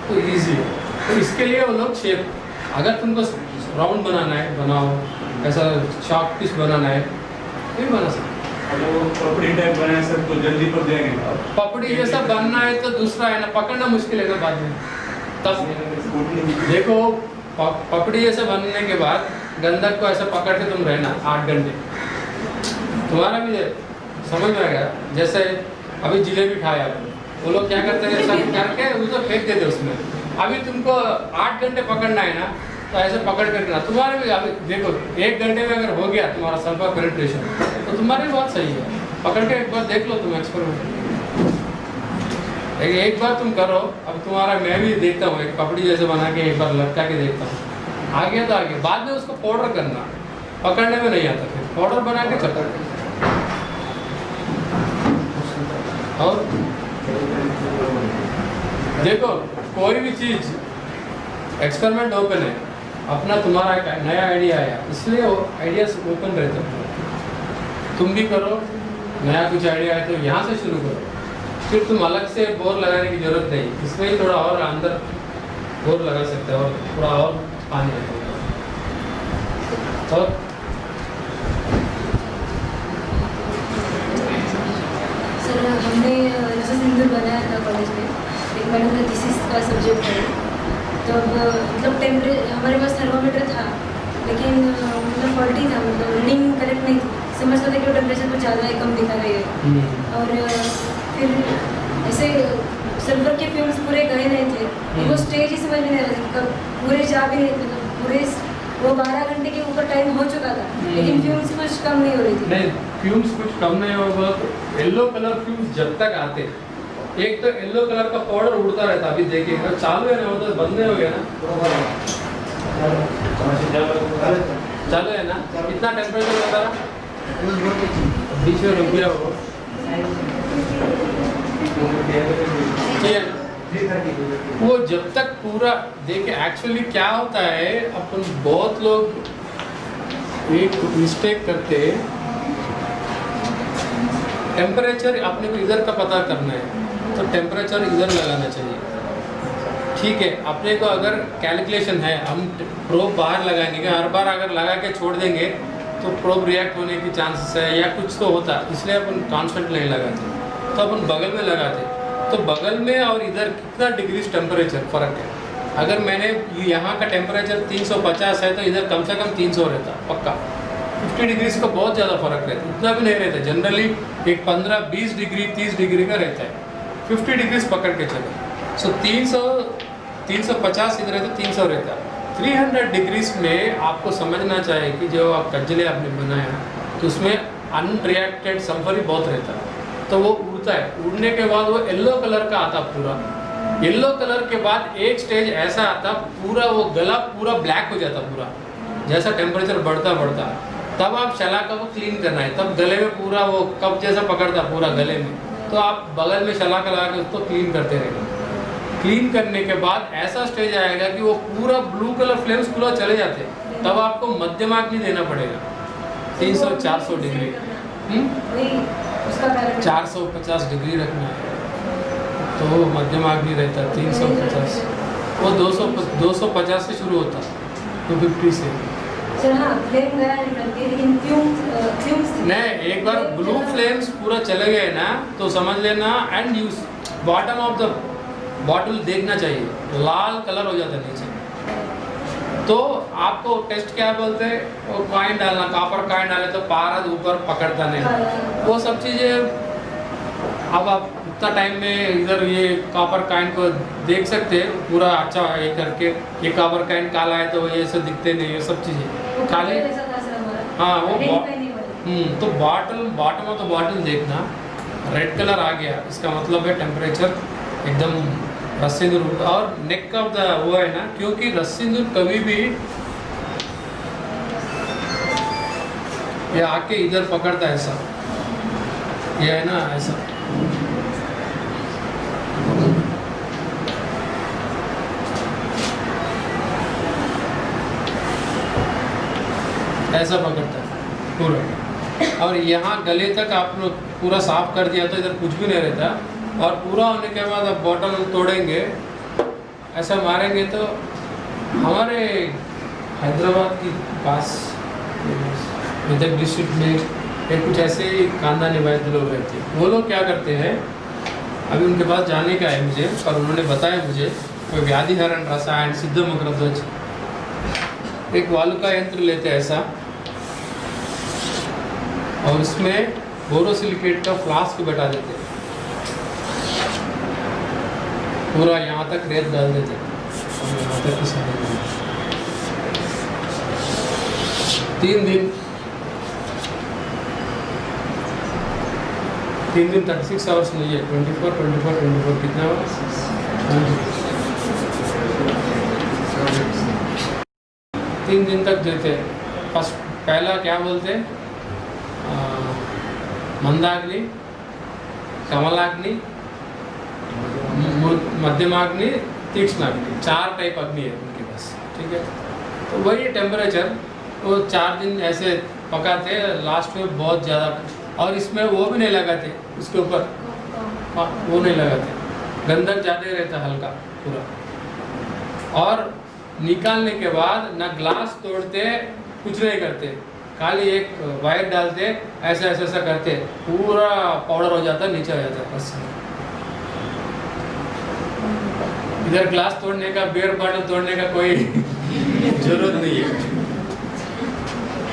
A: तो इजी है। तो इसके लिए वो लोग शेप, अगर तुमको राउंड बनाना है बनाओ, ऐसा चॉक पीस बनाना है ये बना सकते।
B: वो पपड़ी टाइप बनाए सर तो जल्दी पक जाएंगे।
A: पपड़ी जैसा बनना है तो दूसरा है ना, पकड़ना मुश्किल है ना बाद में। तब देखो पपड़ी जैसे बनने के बाद गंधक को ऐसे पकड़ के तुम रहना 8 घंटे, तुम्हारा भी समझ में आएगा। जैसे अभी जिलेबी खाया, वो लोग क्या करते हैं सब करके उसको फेंक देते उसमें, अभी तुमको 8 घंटे पकड़ना है ना, तो ऐसे पकड़ कर रखना। तुम्हारे भी अभी देखो 1 घंटे में अगर हो गया तुम्हारा सल्फर पेनिट्रेशन तो तुम्हारे भी बहुत सही है। पकड़ के एक बार देख लो तुम एक्सपेरिमेंट, एक बार तुम करो। अब तुम्हारा मैं भी देखता हूँ, एक पपड़ी जैसे बना के एक बार लटका के देखता हूँ, आ गया तो आ गया। बाद में उसको पाउडर करना, पकड़ने में नहीं आता, फिर पाउडर बना के चटा। और देखो कोई भी चीज एक्सपेरिमेंट ओपन है, अपना तुम्हारा एक नया आइडिया आया, इसलिए वो आइडिया ओपन रहते हैं। तुम भी करो, नया कुछ आइडिया है तो यहाँ से शुरू करो, फिर तुम अलग से बोर लगाने की जरूरत नहीं, इसमें ही थोड़ा और अंदर बोर लगा सकते हो और थोड़ा और पानी रखो। और
C: सर हमने रसा सिंदूर बनाया था कॉलेज में, एक मैडम का थीसिस का सब्जेक्ट है, तो मतलब टेम्परेचर हमारे पास थर्मामीटर था, लेकिन मतलब फॉल्टी था, मतलब रीडिंग करेक्ट नहीं थी, समझता था कि वो टेम्परेचर कुछ ज़्यादा है कम दिखा रही है। और फिर ऐसे सल्फर के फ्यूम्स पूरे गए नहीं थे, वो स्टेज ही समझ में नहीं आ रहा था, पूरे जा भी नहीं, मतलब पूरे वो 12 घंटे के ऊपर टाइम हो चुका था, लेकिन फ्यूम्स कुछ कम नहीं हो रही थी।
A: नहीं, फ्यूम्स कुछ कम नहीं होगा तो येलो कलर फ्यूम्स जब तक आते, एक तो येलो कलर का पाउडर उड़ता रहता, अभी देखिए अगर चालू है ना, वो तो बंद नहीं हो गया ना, चालू है ना, कितना टेम्परेचर बता रहा, बीच में रुक गया वो, वो जब तक पूरा देखिए। एक्चुअली क्या होता है, अपन बहुत लोग एक मिस्टेक करते हैं, टेम्परेचर अपने को इधर का पता करना है तो टेम्परेचर इधर लगाना चाहिए, ठीक है। अपने को अगर कैलकुलेशन है, हम प्रोब बाहर लगाएंगे, हर बार अगर लगा के छोड़ देंगे तो प्रोब रिएक्ट होने की चांसेस है या कुछ तो होता, इसलिए अपन कांस्टेंट नहीं लगाते, तो अपन बगल में लगाते। तो बगल में और इधर कितना डिग्रीज टेम्परेचर फ़र्क है। अगर मैंने यहाँ का टेम्परेचर 350 है तो इधर कम से कम 300 रहता पक्का। 50 डिग्रीज का बहुत ज़्यादा फर्क रहता है, उतना भी नहीं रहता, जनरली एक 15-20 डिग्री 30 डिग्री का रहता है, 50 डिग्रीज पकड़ के चलो। सो 350 इधर है तो 300 रहता है। 300 डिग्रीज में आपको समझना चाहिए कि जो आप कज्जले आपने बनाया तो उसमें अनरिएक्टेड सल्फर ही बहुत रहता है, तो वो उड़ता है, उड़ने के बाद वो येलो कलर का आता पूरा। येलो कलर के बाद एक स्टेज ऐसा आता पूरा वो गला पूरा ब्लैक हो जाता पूरा, जैसा टेम्परेचर बढ़ता बढ़ता, तब आप शलाका को क्लीन करना है, तब गले में पूरा वो कप जैसा पकड़ता पूरा गले में, तो आप बगल में शलाका लगा के उसको क्लीन करते रहेंगे। क्लीन करने के बाद ऐसा स्टेज आएगा कि वो पूरा ब्लू कलर फ्लेम्स पूरा चले जाते, तब आपको मध्यमाग्नि देना पड़ेगा 300-400 डिग्री, 450 डिग्री रखना है तो मध्यमाग्नि रहता है 350, वो 250 से शुरू होता 250 से।
C: फ्लेम गया लेकिन फ्यूम्स
A: नहीं, एक बार ब्लू फ्लेम्स पूरा चले गए ना तो समझ लेना, and use bottom of the bottle देखना चाहिए, लाल कलर हो जाता है नीचे, तो आपको टेस्ट क्या बोलते हैं, वो कॉइन डालना, कॉपर कॉइन डाले तो पारा ऊपर पकड़ता नहीं, वो सब चीज़ें। अब आप उतना टाइम में इधर ये कॉपर कॉइन को देख सकते हैं पूरा अच्छा ये करके, ये कॉपर कॉइन काला है तो ये सब दिखते नहीं, ये सब चीज़ें काले। हाँ वो तो बॉटम ऑफ द बॉटल देखना, रेड कलर आ गया इसका मतलब है टेम्परेचर एकदम रस सिंदूर। और नेक ऑफ द वो है ना, क्योंकि रस सिंदूर कभी भी ये आके इधर पकड़ता है ऐसा, ये है ना ऐसा, ऐसा पकड़ता है पूरा। और यहाँ गले तक आप लोग पूरा साफ कर दिया तो इधर कुछ भी नहीं रहता। और पूरा होने के बाद आप बॉटल तोड़ेंगे, ऐसा मारेंगे तो हमारे हैदराबाद के पास मेदक डिस्ट्रिक्ट में एक कुछ ऐसे ही खानदानी वैद्य लोग रहते हैं। वो लोग क्या करते हैं, अभी उनके पास जाने का है मुझे, पर उन्होंने बताया मुझे कोई व्याधिहरण रसायन सिद्ध मकरध्वज एक वालू का यंत्र लेते हैं ऐसा, और उसमें बोरोसिलिकेट का फ्लास्क बैठा देते हैं, पूरा यहाँ तक रेत डाल देते हैं और यहाँ तक की सारी 3 दिन 36 आवर्स नहीं है, 24 कितना हुआ? 3 दिन तक देते। फर्स्ट पहला क्या बोलते, मंदाग्नि, कमलाग्नि, मध्यमाग्नि, तीक्ष्णाग्नि, 4 टाइप अग्नि है उनके पास, ठीक है। तो वही टेम्परेचर वो 4 दिन ऐसे पकाते, लास्ट में बहुत ज़्यादा, और इसमें वो भी नहीं लगाते उसके ऊपर, हाँ वो नहीं लगाते, गंधक ज़्यादा ही रहता हल्का पूरा। और निकालने के बाद ना ग्लास तोड़ते, कुछ नहीं करते, खाली एक वायर डालते, ऐसा ऐसा ऐसा करते, पूरा पाउडर हो जाता, नीचे आ जाता बस। इधर ग्लास तोड़ने का, बियर बॉटल तोड़ने का कोई जरूरत नहीं है।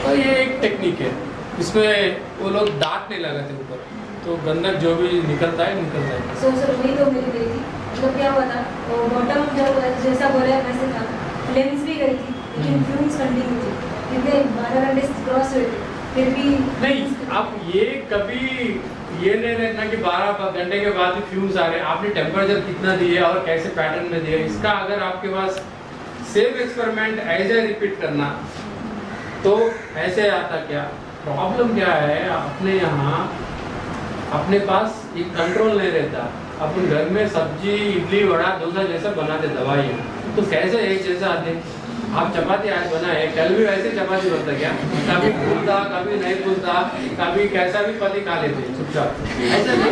A: तो ये एक टेक्निक है, इसमें वो लोग दांत नहीं लगाते ऊपर, तो गंधक जो भी निकलता है निकलता है।
C: सर वही तो मेरी गई थी, मतलब क्या हुआ था, वो बॉटम जब जैसा बोला वैसे था, फ्लेम्स भी गई थी लेकिन फ्यूम्स कंटिन्यू थी, कितने 12 घंटे क्रॉस हुए थे फिर भी
A: नहीं। आप ये कभी ये नहीं रहना कि 12 घंटे के बाद भी फ्यूम्स आ रहे हैं, आपने टेम्परेचर कितना दिए और कैसे पैटर्न में दिए, इसका अगर आपके पास सेम एक्सपेरिमेंट ऐसे रिपीट करना तो ऐसे आता। क्या प्रॉब्लम क्या है, अपने यहाँ अपने पास एक कंट्रोल नहीं रहता, अपन घर में सब्जी इडली वड़ा डोसा जैसा बनाते दवाइयाँ, तो कैसे एक जैसा आते। आप चपाती आज बनाए, कल भी वैसे चपाती बनता क्या, कभी फूलता कभी नहीं फूलता, कभी कैसा भी पति खा लेते चुपचाप, ऐसा नहीं।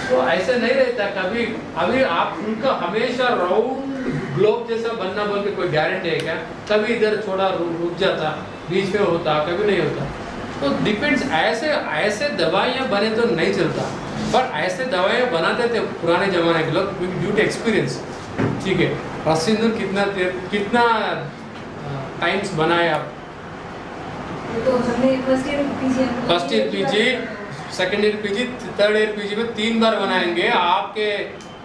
A: तो ऐसे नहीं रहता कभी। अभी आप उनका हमेशा राउंड ग्लोब जैसा बनना बोल के कोई गारंटी है क्या? कभी इधर थोड़ा रुक जाता, बीच में होता, कभी नहीं होता। तो डिपेंड्स, ऐसे ऐसे दवाइयाँ बने तो नहीं चलता, पर ऐसे दवाइयाँ बनाते थे पुराने जमाने के लोग ड्यू टू एक्सपीरियंस, ठीक है। रसिंदूर कितना टाइम्स बनाए आप?
C: तो हमने first year PG,
A: second year PG, third year PG में 3 बार बनाएंगे। आपके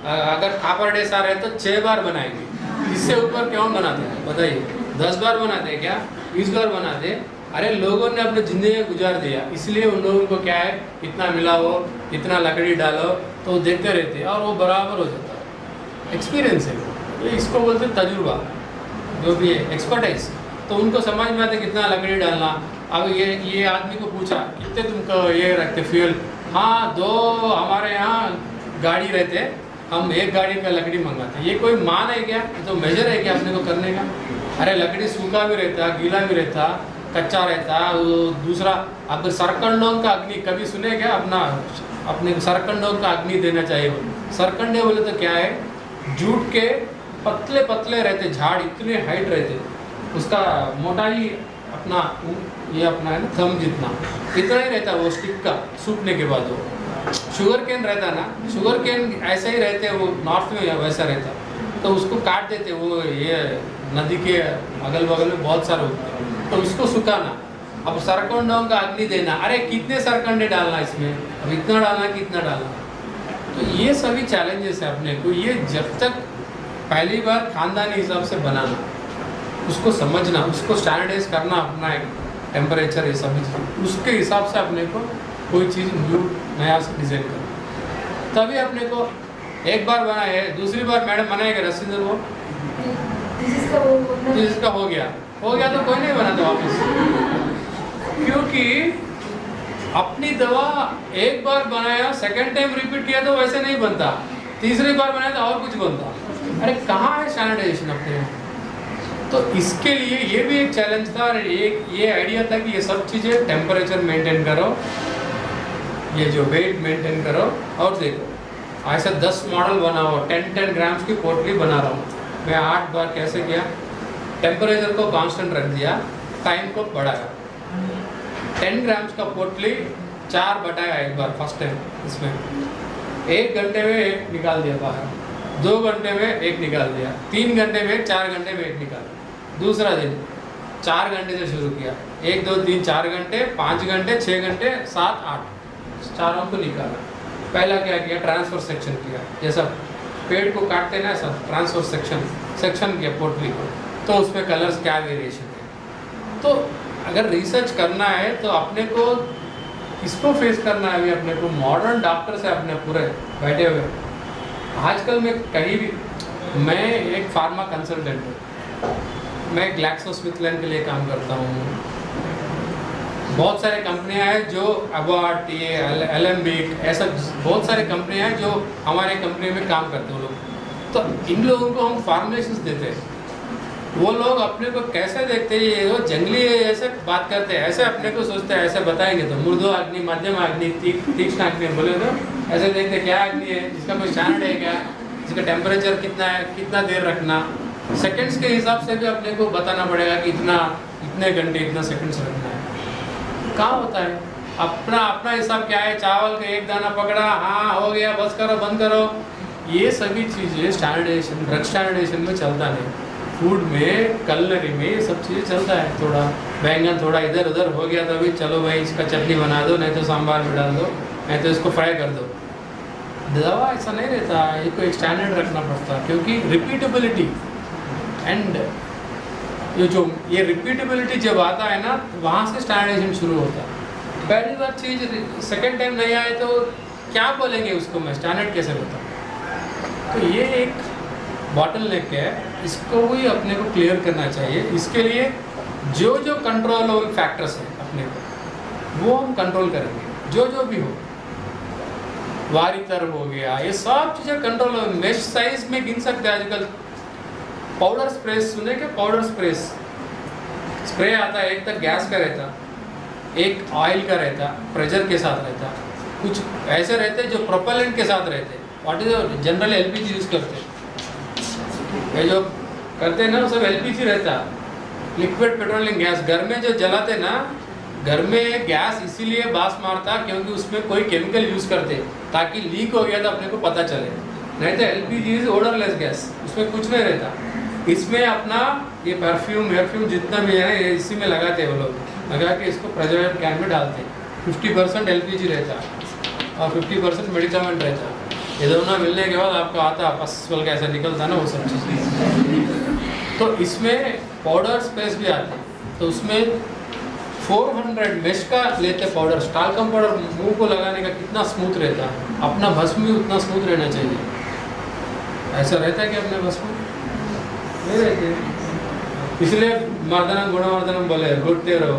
A: अगर खापर डेस आ रहे हैं तो 6 बार बनाएंगे। इससे ऊपर क्यों बनाते हैं बताइए? 10 बार बनाते हैं क्या? 20 बार बनाते हैं? अरे लोगों ने अपनी जिंदगी गुजार दिया, इसलिए उन लोगों को क्या है, इतना मिलाओ, इतना लकड़ी डालो, तो देखते रहते हैं और वो बराबर हो जाता है। एक्सपीरियंस है ये, इसको बोलते हैं तजुर्बा, जो भी है एक्सपर्टाइज। तो उनको समझ में आते कितना लकड़ी डालना। अब ये आदमी को पूछा कितने तुमको ये रखते फ्यूल? हाँ 2 हमारे यहाँ गाड़ी रहते, हम 1 गाड़ी का लकड़ी मंगाते। ये कोई मान है क्या? ये तो मेजर है क्या अपने को करने का? अरे लकड़ी सूखा भी रहता, गीला भी रहता, कच्चा रहता। वो दूसरा, अब सरकंडों का अग्नि कभी सुने क्या? अपने सरकंडों का अग्नि देना चाहिए। सरकंडे बोले तो क्या है, जूट के पतले पतले रहते झाड़, इतने हाइट रहते, उसका मोटाई अपना ये अपना है ना थम जितना, इतना ही रहता वो स्टिक का सूखने के बाद। वो शुगर केन रहता ना, शुगर केन ऐसे ही रहते, वो नॉर्थ में वैसा रहता, तो उसको काट देते। वो ये नदी के अगल बगल में बहुत सारे होते हैं, तो उसको सुखाना। अब सरकंडों का अग्नि देना, अरे कितने सरकंडे डालना इसमें, अब इतना डालना कि इतना डालना। तो ये सभी चैलेंजेस है अपने को। ये जब तक पहली बार खानदानी हिसाब से बनाना, उसको समझना, उसको स्टैंडर्डाइज करना, अपना एक टेम्परेचर ये सभी चीज़, उसके हिसाब से अपने को कोई चीज़ न्यू नया से डिज़ाइन करना। तभी अपने को एक बार बनाए, दूसरी बार मैडम बनाएगा रसीदर वो जिसका हो गया तो कोई नहीं बनाता वापस, क्योंकि अपनी दवा एक बार बनाया, सेकंड टाइम रिपीट किया तो वैसे नहीं बनता, तीसरी बार बनाया तो और कुछ बनता। अरे कहाँ है स्टैंडर्डाइजेशन अपने यहाँ? तो इसके लिए ये भी एक चैलेंज था और एक ये आइडिया था कि ये सब चीज़ें टेम्परेचर मेंटेन करो, ये जो वेट मेंटेन करो, और देखो ऐसा 10 मॉडल बनाओ, 10 ग्राम्स की पोटली बना रहा हूँ मैं 8 बार। कैसे किया? टेम्परेचर को कांस्टेंट रख दिया, टाइम को बढ़ाया। 10 ग्राम्स का पोटली 4 बटाया एक बार फर्स्ट टाइम, इसमें 1 घंटे में 1 निकाल दिया बाहर, 2 घंटे में 1 निकाल दिया, 3 घंटे में 4 घंटे में 1 निकाल। दूसरा दिन 4 घंटे से शुरू किया, 1 2 3 4 घंटे, 5 घंटे, 6 घंटे, 7 8, चारों को निकाला। पहला क्या किया? ट्रांसफर सेक्शन किया, जैसा पेड़ को काटते ना सब ट्रांसफर सेक्शन किया पोटली को, तो उसमें कलर्स क्या वेरिएशन है। तो अगर रिसर्च करना है तो अपने को किसको फेस करना है? अभी अपने को मॉडर्न डॉक्टर से अपने पूरे बैठे हुए। आजकल मैं कहीं भी, मैं एक फार्मा कंसल्टेंट हूँ, मैं ग्लैक्सोस्मिथक्लाइन के लिए काम करता हूँ। बहुत सारे कंपनियां हैं जो अबॉट, ये एलेम्बिक, ऐसा बहुत सारे कंपनियां हैं जो हमारे कंपनी में काम करते हैं लोग। तो इन लोगों को हम फार्मुलेशंस देते हैं, वो लोग अपने को कैसे देखते हैं? ये वो जंगली ऐसे बात करते हैं, ऐसे अपने को सोचते हैं, ऐसे बताएंगे तो मृदु अग्नि, मध्यम अग्नि, तीक्ष्ण अग्नि बोले तो ऐसे देखते क्या अग्नि है, जिसका कोई स्टैंडर्ड है क्या, जिसका टेम्परेचर कितना है, कितना देर रखना, सेकंड्स के हिसाब से भी अपने को बताना पड़ेगा कि इतने घंटे इतना सेकंड्स रखना है। कहाँ होता है? अपना अपना हिसाब क्या है? चावल का 1 दाना पकड़ा, हाँ हो गया, बस करो, बंद करो। ये सभी चीज़ें स्टैंडर्डाइजेशन, ड्रग स्टैंडर्डाइजेशन में चलता नहीं। फूड में, कलनरी में ये सब चीज़ें चलता है। थोड़ा बैंगन थोड़ा इधर उधर हो गया तो अभी चलो भाई इसका चटनी बना दो, नहीं तो सांभर में डाल दो, नहीं तो इसको फ्राई कर दो। दवा ऐसा नहीं रहता, इसको एक स्टैंडर्ड रखना पड़ता, क्योंकि रिपीटेबिलिटी एंड ये रिपीटेबिलिटी जब आता है ना, वहाँ से स्टैंडर्डाइजेशन शुरू होता है। पहली बार चीज़ सेकेंड टाइम नहीं आए तो क्या बोलेंगे उसको, मैं स्टैंडर्ड कैसे बताऊँ? तो ये एक बॉटल नेक है, इसको भी अपने को क्लियर करना चाहिए। इसके लिए जो जो कंट्रोलेबल फैक्टर्स हैं अपने को, वो हम कंट्रोल करेंगे, जो भी हो। वारितर हो गया, ये सब चीज़ें कंट्रोल। मेश साइज में गिन सकते हैं आजकल। पाउडर स्प्रे सुने क्या? पाउडर स्प्रे आता है, एक तक गैस का रहता, एक ऑयल का रहता, प्रेशर के साथ रहता, कुछ ऐसे रहते जो प्रोपेलेंट के साथ रहते। What is general LPG use करते, ये जो करते हैं ना वो सब एलपीजी रहता, लिक्विड पेट्रोलियम गैस। घर में जो जलाते ना, घर में गैस इसीलिए बास मारता क्योंकि उसमें कोई केमिकल यूज़ करते ताकि लीक हो गया तो अपने को पता चले। नहीं तो एलपीजी इज ओडरलेस गैस, उसमें कुछ नहीं रहता। इसमें अपना ये परफ्यूम जितना भी है ये इसी में लगाते हैं वो लोग, लगा के इसको प्रेजर्वेटिव कैन में डालते हैं। 50% एलपीजी रहता और 50% मेडिकामेंट रहता। ये दोनों मिलने के बाद आपका आता पसवल का ऐसा निकलता ना, वो सब चीज़। तो इसमें पाउडर स्पेस भी आते, तो उसमें 400 मेश का लेते पाउडर। टाल्कम पाउडर मुंह को लगाने का कितना स्मूथ रहता, अपना भस्म भी उतना स्मूथ रहना चाहिए। ऐसा रहता है कि अपने भस्म नहीं रहते, इसलिए मर्दनम गुणवर्धनम बोले, घुटते रहो।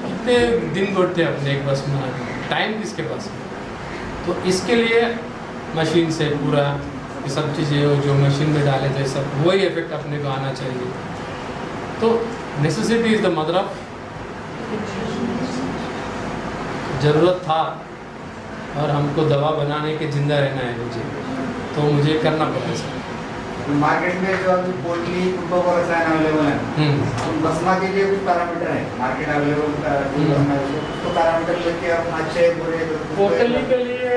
A: कितने दिन घुटते अपने एक भस्म, टाइम किसके पास? तो इसके लिए मशीन से पूरा ये सब चीज़ें जो मशीन में डाले थे सब वही इफेक्ट अपने को आना चाहिए। तो necessity is the mother of, ज़रूरत था और हमको दवा बनाने के जिंदा रहना है मुझे, तो मुझे करना पड़ा सर।
D: मार्केट में जो अभी पोटली को रसायन अवेलेबल है, भस्मा के लिए कुछ पैरामीटर है मार्केट अवेलेबल, तो पैरामीटर लेके अपना अच्छे बुरे
A: पोटली के लिए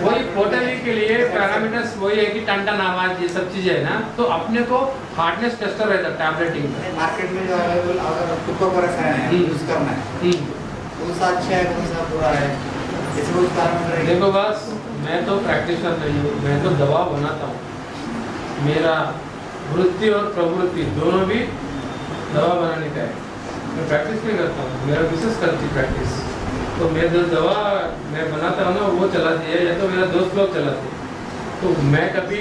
A: वही पोटली के लिए पैरामीटर्स वही है कि टन आवाज ये सब चीजें है ना, तो अपने को हार्डनेस टेस्टर रहता है टैबलेटिंग।
D: मार्केट में जो अवेलेबल अगर तुक्को का रसायन है यूज करना है, कौन सा अच्छा है कौन सा बुरा है, जैसे कुछ पैरामीटर है?
A: देखो बस मैं तो प्रैक्टिशनर नहीं हूँ, मैं तो दवा बनाता हूँ। मेरा वृत्ति और प्रवृत्ति दोनों भी दवा बनाने का है। मैं प्रैक्टिस नहीं करता हूँ, मेरा विशेष करती प्रैक्टिस। तो मैं जो दवा मैं बनाता हूँ ना वो चलाती है या तो मेरा दोस्त लोग चलाते हैं। तो मैं कभी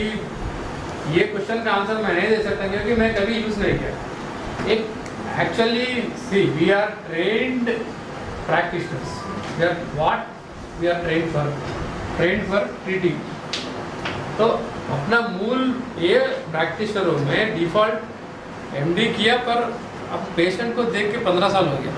A: ये क्वेश्चन का आंसर मैं नहीं दे सकता क्योंकि मैं कभी यूज़ नहीं किया। एक actually see we are trained practitioners, we are what we are trained for treating. तो अपना मूल ये प्रैक्टिशनर हूँ मैं, डिफ़ॉल्ट एमडी किया, पर अब पेशेंट को देख के 15 साल हो गया।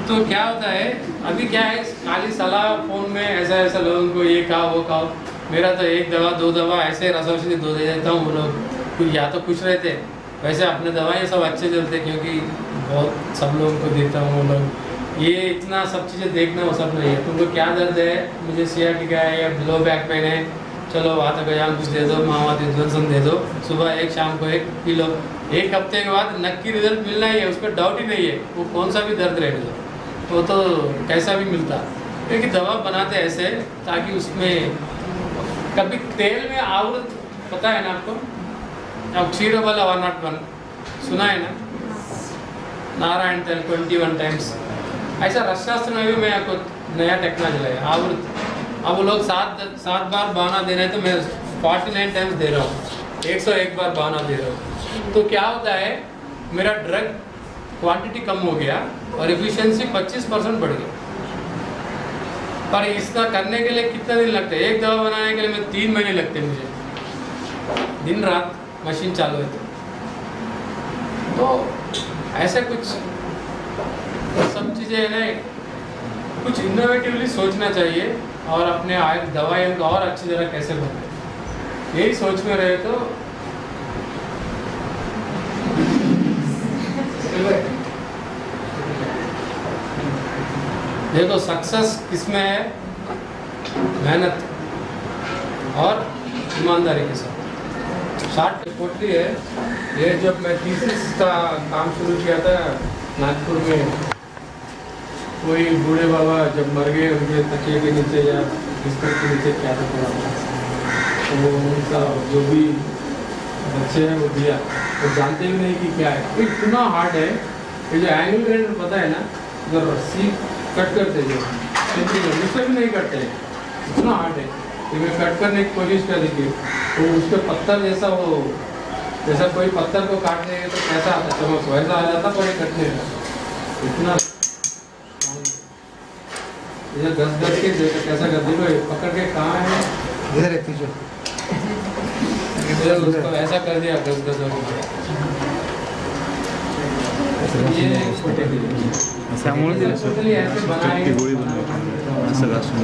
A: तो क्या होता है अभी क्या है, खाली सलाह फ़ोन में ऐसा ऐसा लोगों को ये खाओ वो खाओ, मेरा तो एक दवा दो दवा ऐसे रसों दो दे देता हूँ। वो लोग या तो खुश रहते, वैसे अपने दवाएँ सब अच्छे चलते क्योंकि बहुत सब लोगों को देता हूँ। वो लोग ये इतना सब चीज़ें देखना वो सब नहीं है। तुमको क्या दर्द है, मुझे सियाटिका है या लो बैक पेन है, चलो वात गजान कुछ दे दो, मावाती जोनसन दे दो, सुबह एक शाम को एक पी लो। एक हफ्ते के बाद नक्की रिजल्ट मिलना ही है, उस पर डाउट ही नहीं है। वो कौन सा भी दर्द रहने दो, वो तो कैसा भी मिलता, क्योंकि दवा बनाते ऐसे ताकि उसमें कभी तेल में आवृत, पता है ना आपको, अब क्षीरबल 101 सुना है ना, नारायण तेल 21 टाइम्स, ऐसा रसशास्त्र में भी मैं आपको नया टेक्नोलॉजी लाया आवृत। अब वो लोग सात बार बहाना दे रहे हैं तो मैं 49 टाइम्स दे रहा हूँ, 101 बार बहाना दे रहा हूँ। तो क्या होता है, मेरा ड्रग क्वांटिटी कम हो गया और एफिशिएंसी 25% बढ़ गई। पर इसका करने के लिए कितना दिन लगता है, एक दवा बनाने के लिए मैं 3 महीने लगते हैं मुझे, दिन रात मशीन चालू है। तो ऐसे कुछ सब चीज़ें है ना, कुछ इनोवेटिवली सोचना चाहिए और अपने दवाइयों को और अच्छी तरह कैसे बनाए, यही सोच में रहे तो देखो सक्सेस किसमें है, मेहनत और ईमानदारी के साथ। शार्ट पोटली है ये, जब मैं थीसिस का काम शुरू किया था नागपुर में, कोई बूढ़े बाबा जब मर गए, उनके तकिए के नीचे या बिस्तर के नीचे क्या था पड़ा था, तो वो उनका जो भी बच्चे हैं वो दिया, वो जानते भी नहीं कि क्या है। इतना हार्ड है ये जो एंगल ग्राइंडर, पता है ना, अगर रस्सी कट करते जो उससे भी नहीं करते, इतना हार्ड है कि मैं कट करने की कोशिश कर दी, तो उसके पत्थर जैसा, वो जैसा कोई पत्थर को काट देंगे तो कैसा आता चमक, वैसा आ जाता, पर ये कटने लगा इतना घस के कैसा कर दी, पकड़ के कहाँ है
D: इधर है पीछे,
A: उसको ऐसा कर दिया घस
E: ती गोळी बनवायची असं घासून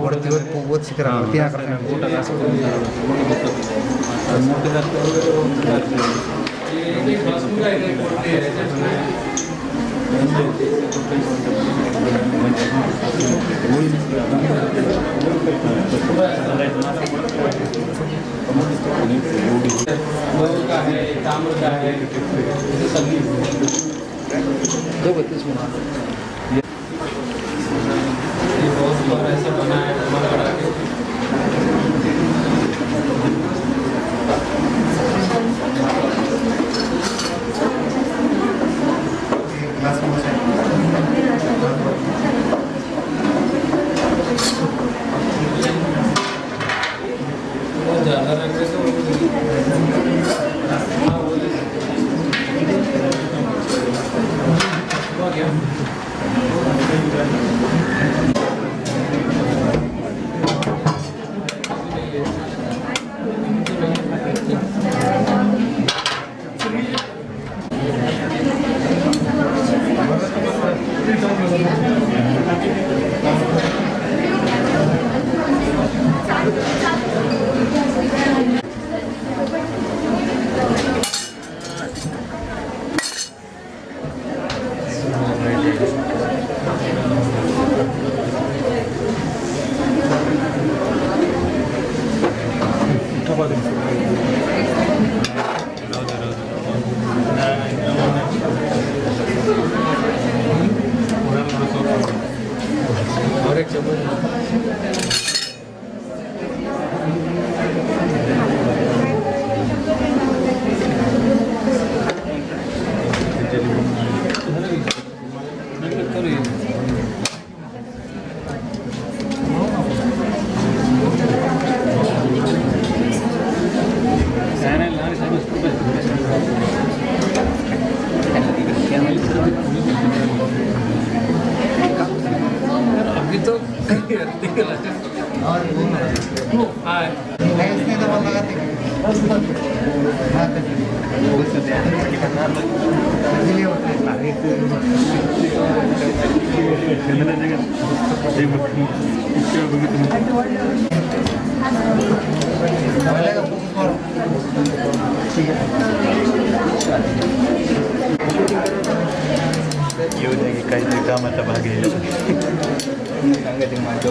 D: वरतीवर पोगत शिकरा वरती हा करा
A: का है, ताम्र का है, सभी
D: 2:32
A: ये बहुत बार ऐसा बना है हमारा के
D: ग्लास में
A: बहुत ज़्यादा रख रहे तो क्या और एक चम्मच अभी तो
D: और
A: हाँ
D: नहीं इसने तो बोल लगा इसीलिए होता है। चलेगा, focus करो। ठीक है।
E: येऊ दे की काहीतरी कामाचा भाग आहे सांगायचं माझ्या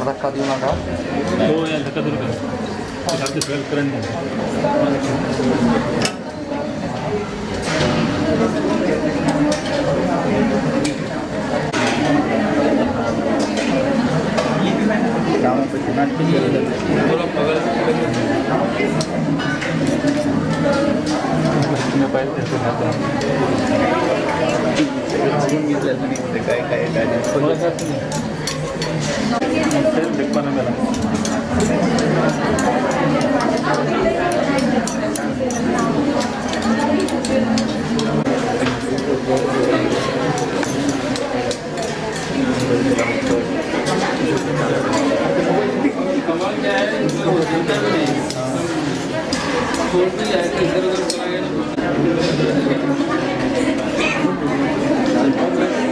D: धक्का देऊ नका.
E: हो या धक्का दूर कर आपले सगळं करंट काय काय
A: कमाल क्या है छोड़ भी जाए तो इधर उधर चला गया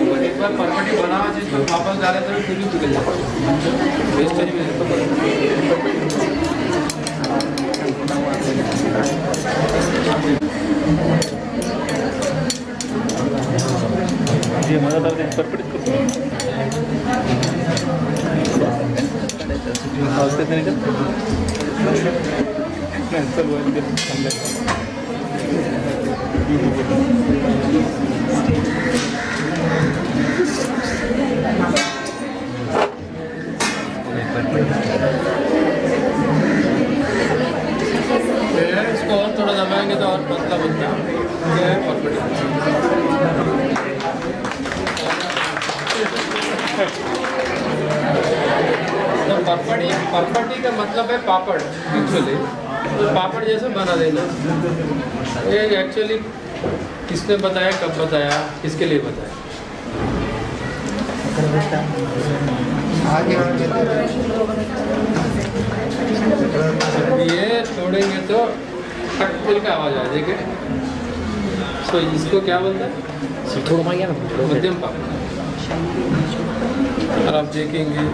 A: तो एक बार परमानेंट बना जिस पर वापस डाले तो फिर भी निकल जाता वेस्टेज
E: ये मजा करते हैं परफेक्ट औषध नहीं चल
A: इसको और थोड़ा दबाएंगे तो और पतला बनता है तो परपटी का मतलब है पापड़ एक्चुअली तो पापड़ जैसे बना देना ये एक्चुअली किसने बताया कब बताया किसके लिए बताया ये तोड़ेंगे तो खट खुल का आवाज आए देखे सो इसको क्या बोलते हैं मध्यम पापड़ और आप देखेंगे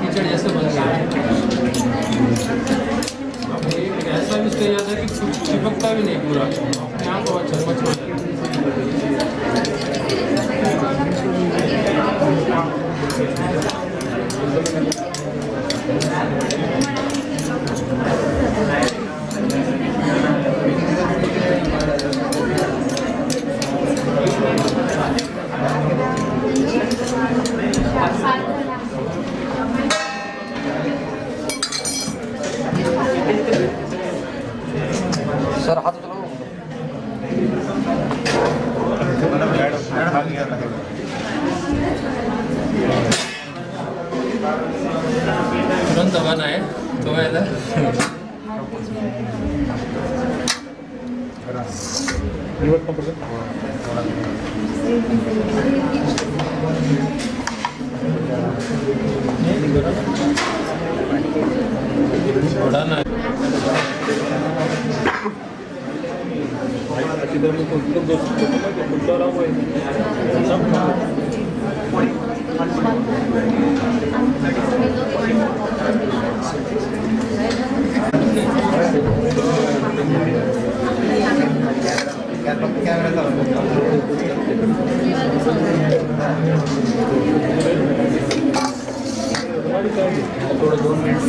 A: कीचड़ जैसे बन गया ऐसा भी स्टेज आता है कि कुछ चिपकता भी नहीं पूरा अपने आप को चम्मच हो जाता आहे तुम्ही आता थोडा ना
D: कैमरा थोड़ा 2 मिनट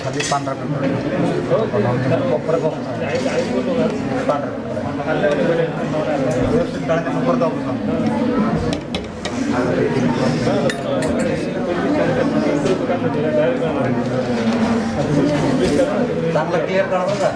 D: खाली 15 चांगला क्लिअर करा बघा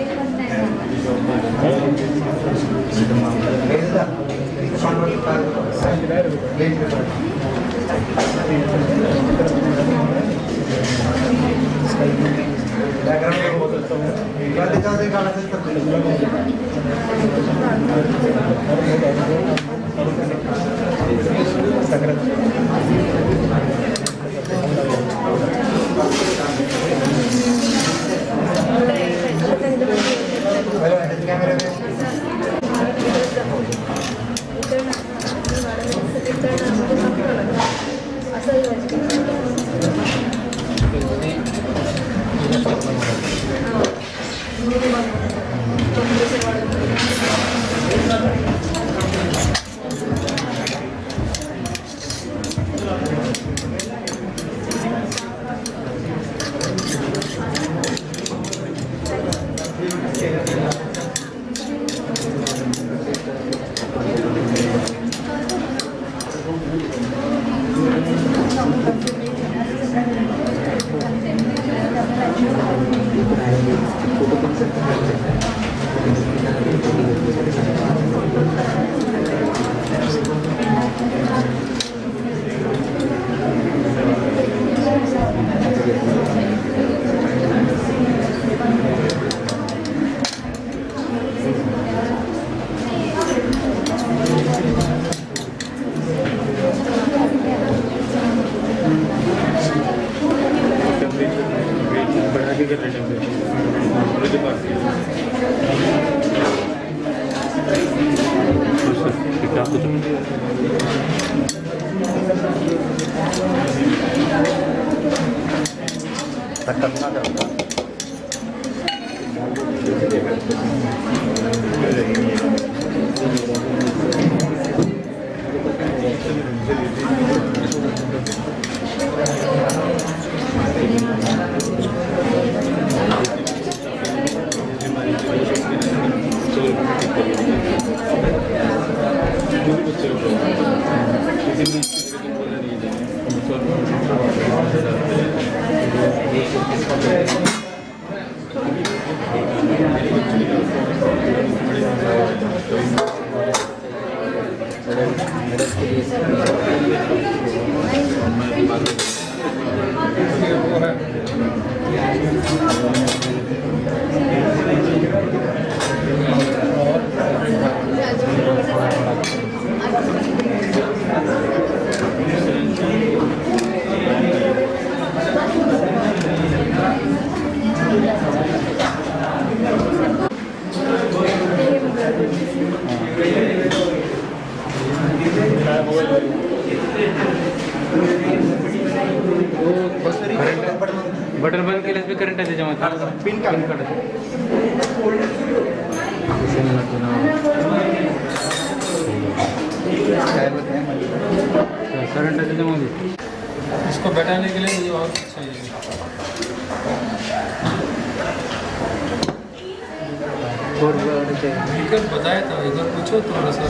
A: बटन बंद केल्यास बी करंट आहे त्याच्यामध्ये पिन काढ करंट आहे त्याच्यामध्ये इसको बैठाने के लिए मुझे और चाहिए। इधर बताया था, इधर पूछो थोड़ा सा।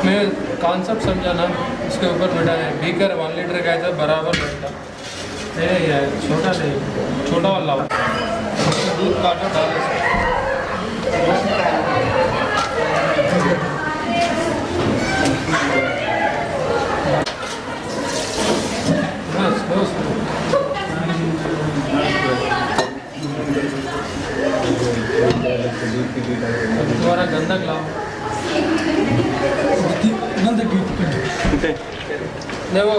A: मैं कॉन्सेप्ट समझा ना, उसके ऊपर बैठा है बीकर 1 लीटर का है तो बराबर बैठा नहीं यार, छोटा नहीं, छोटा वाला दूध काटो डालो बस बस। तुम्हारा गंदक लाओ नहीं, वो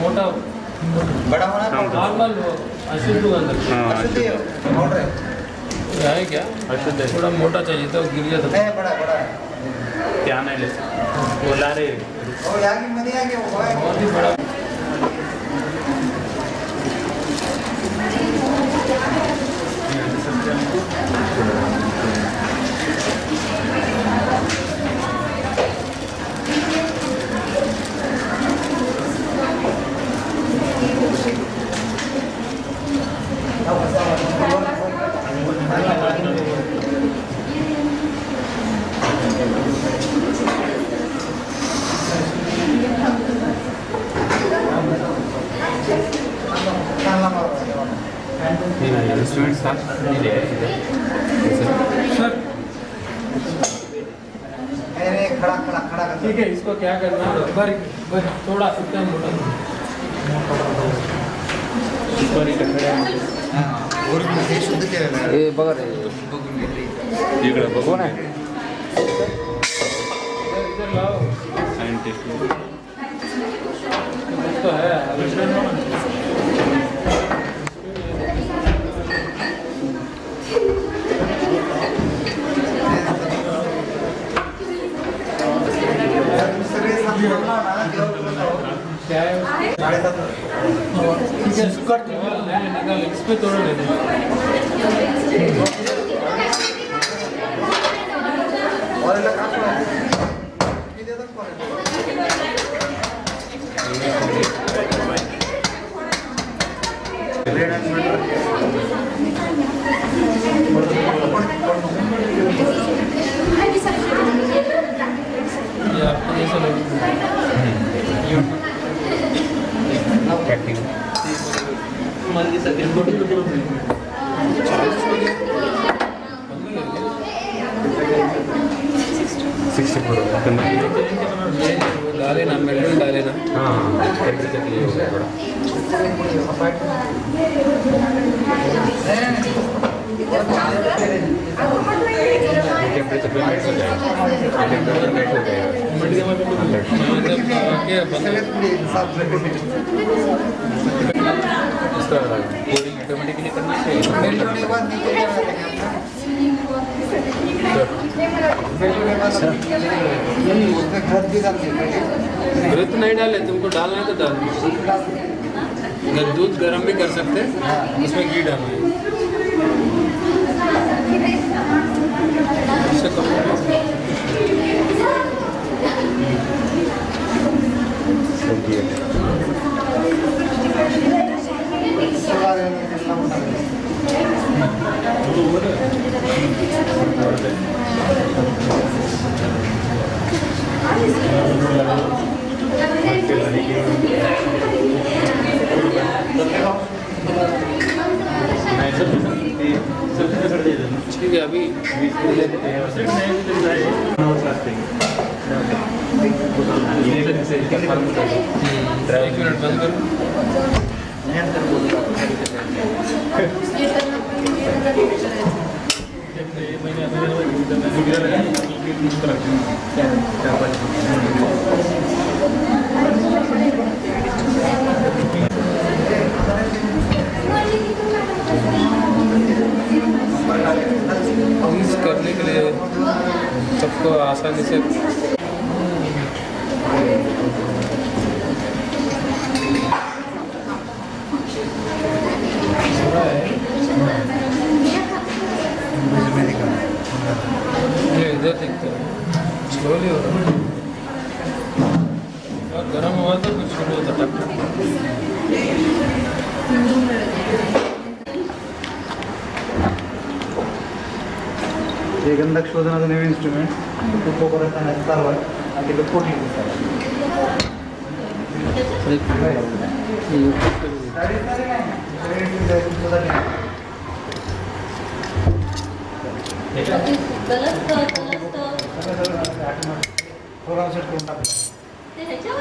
A: मोटा
D: बड़ा होना
A: नॉर्मल वो अशुद्ध गंदक
D: पाउडर
A: है क्या?
E: अशुद्ध है।
A: थोड़ा मोटा चाहिए था, गिर गया था।
D: है, बड़ा बड़ा है।
E: क्या नहीं ले वो ला रहे
D: और यहाँ की मनी आगे वो है।
A: बहुत ही बड़ा।
E: इंस्ट्रूमेंट साथ
A: सर
D: अरे खड़ा खड़ा खड़ा कर।
A: ठीक है, इसको क्या करना है, थोड़ा इतना मोटा
D: और भी शुद्ध केलेलं आहे.
E: हे बघा रे
D: बघून घेतली.
E: इकडं बघू ना
A: इधर लाओ।
E: सायंटिस्ट
A: तो है
D: सगळे सांभाळला ना तेव्हा
A: क्या है?
D: 7:30
A: निकाल, इस पे तोड़ लेते
D: ऑरेला कापलं मी देतात
A: ये आपको जैसा डाले ना, मेल्टन डाले ना।
E: ऑटोमेटिकली करना चाहिए
A: घृत नहीं डाले, तुमको डालना है तो डाल। दूध गर्म भी कर सकते हैं, उसमें घी डालना है। इससे कम ठीक है, अभी एक मिनट बंद करो। यूज करने के लिए सबको आसानी से है।
D: हे गंधक शोधनाचं नवीन इन्स्ट्रुमेंट कुंभ रसायनाचं चालू आहे आणि तिथं पोटली प्रोग्राम सेट करून टाकला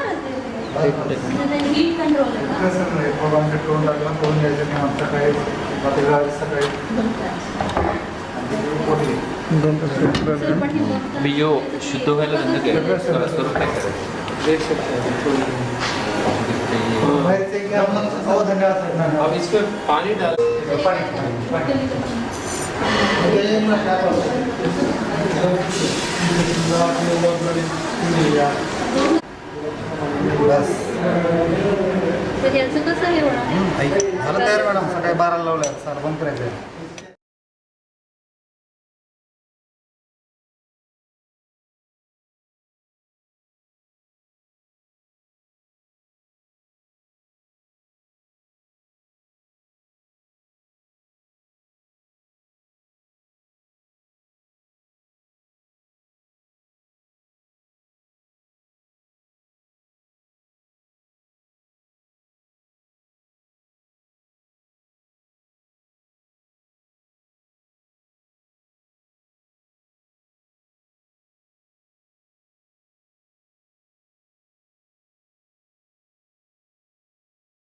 D: प्रोग्राम सेट करून टाकला करून द्यायचं किंवा सकाळी पोटली
E: बियो शुद्ध व्हायला बंद केलं स्वरूप काय करायचं
D: हो धन्यवाद
A: अब इसमें पानी डाल
D: बस
C: तर याचं कसं हे होणार आहे?
D: झालं तयार मॅडम सकाळी 12ला लावलं सर बंद करायचं आहे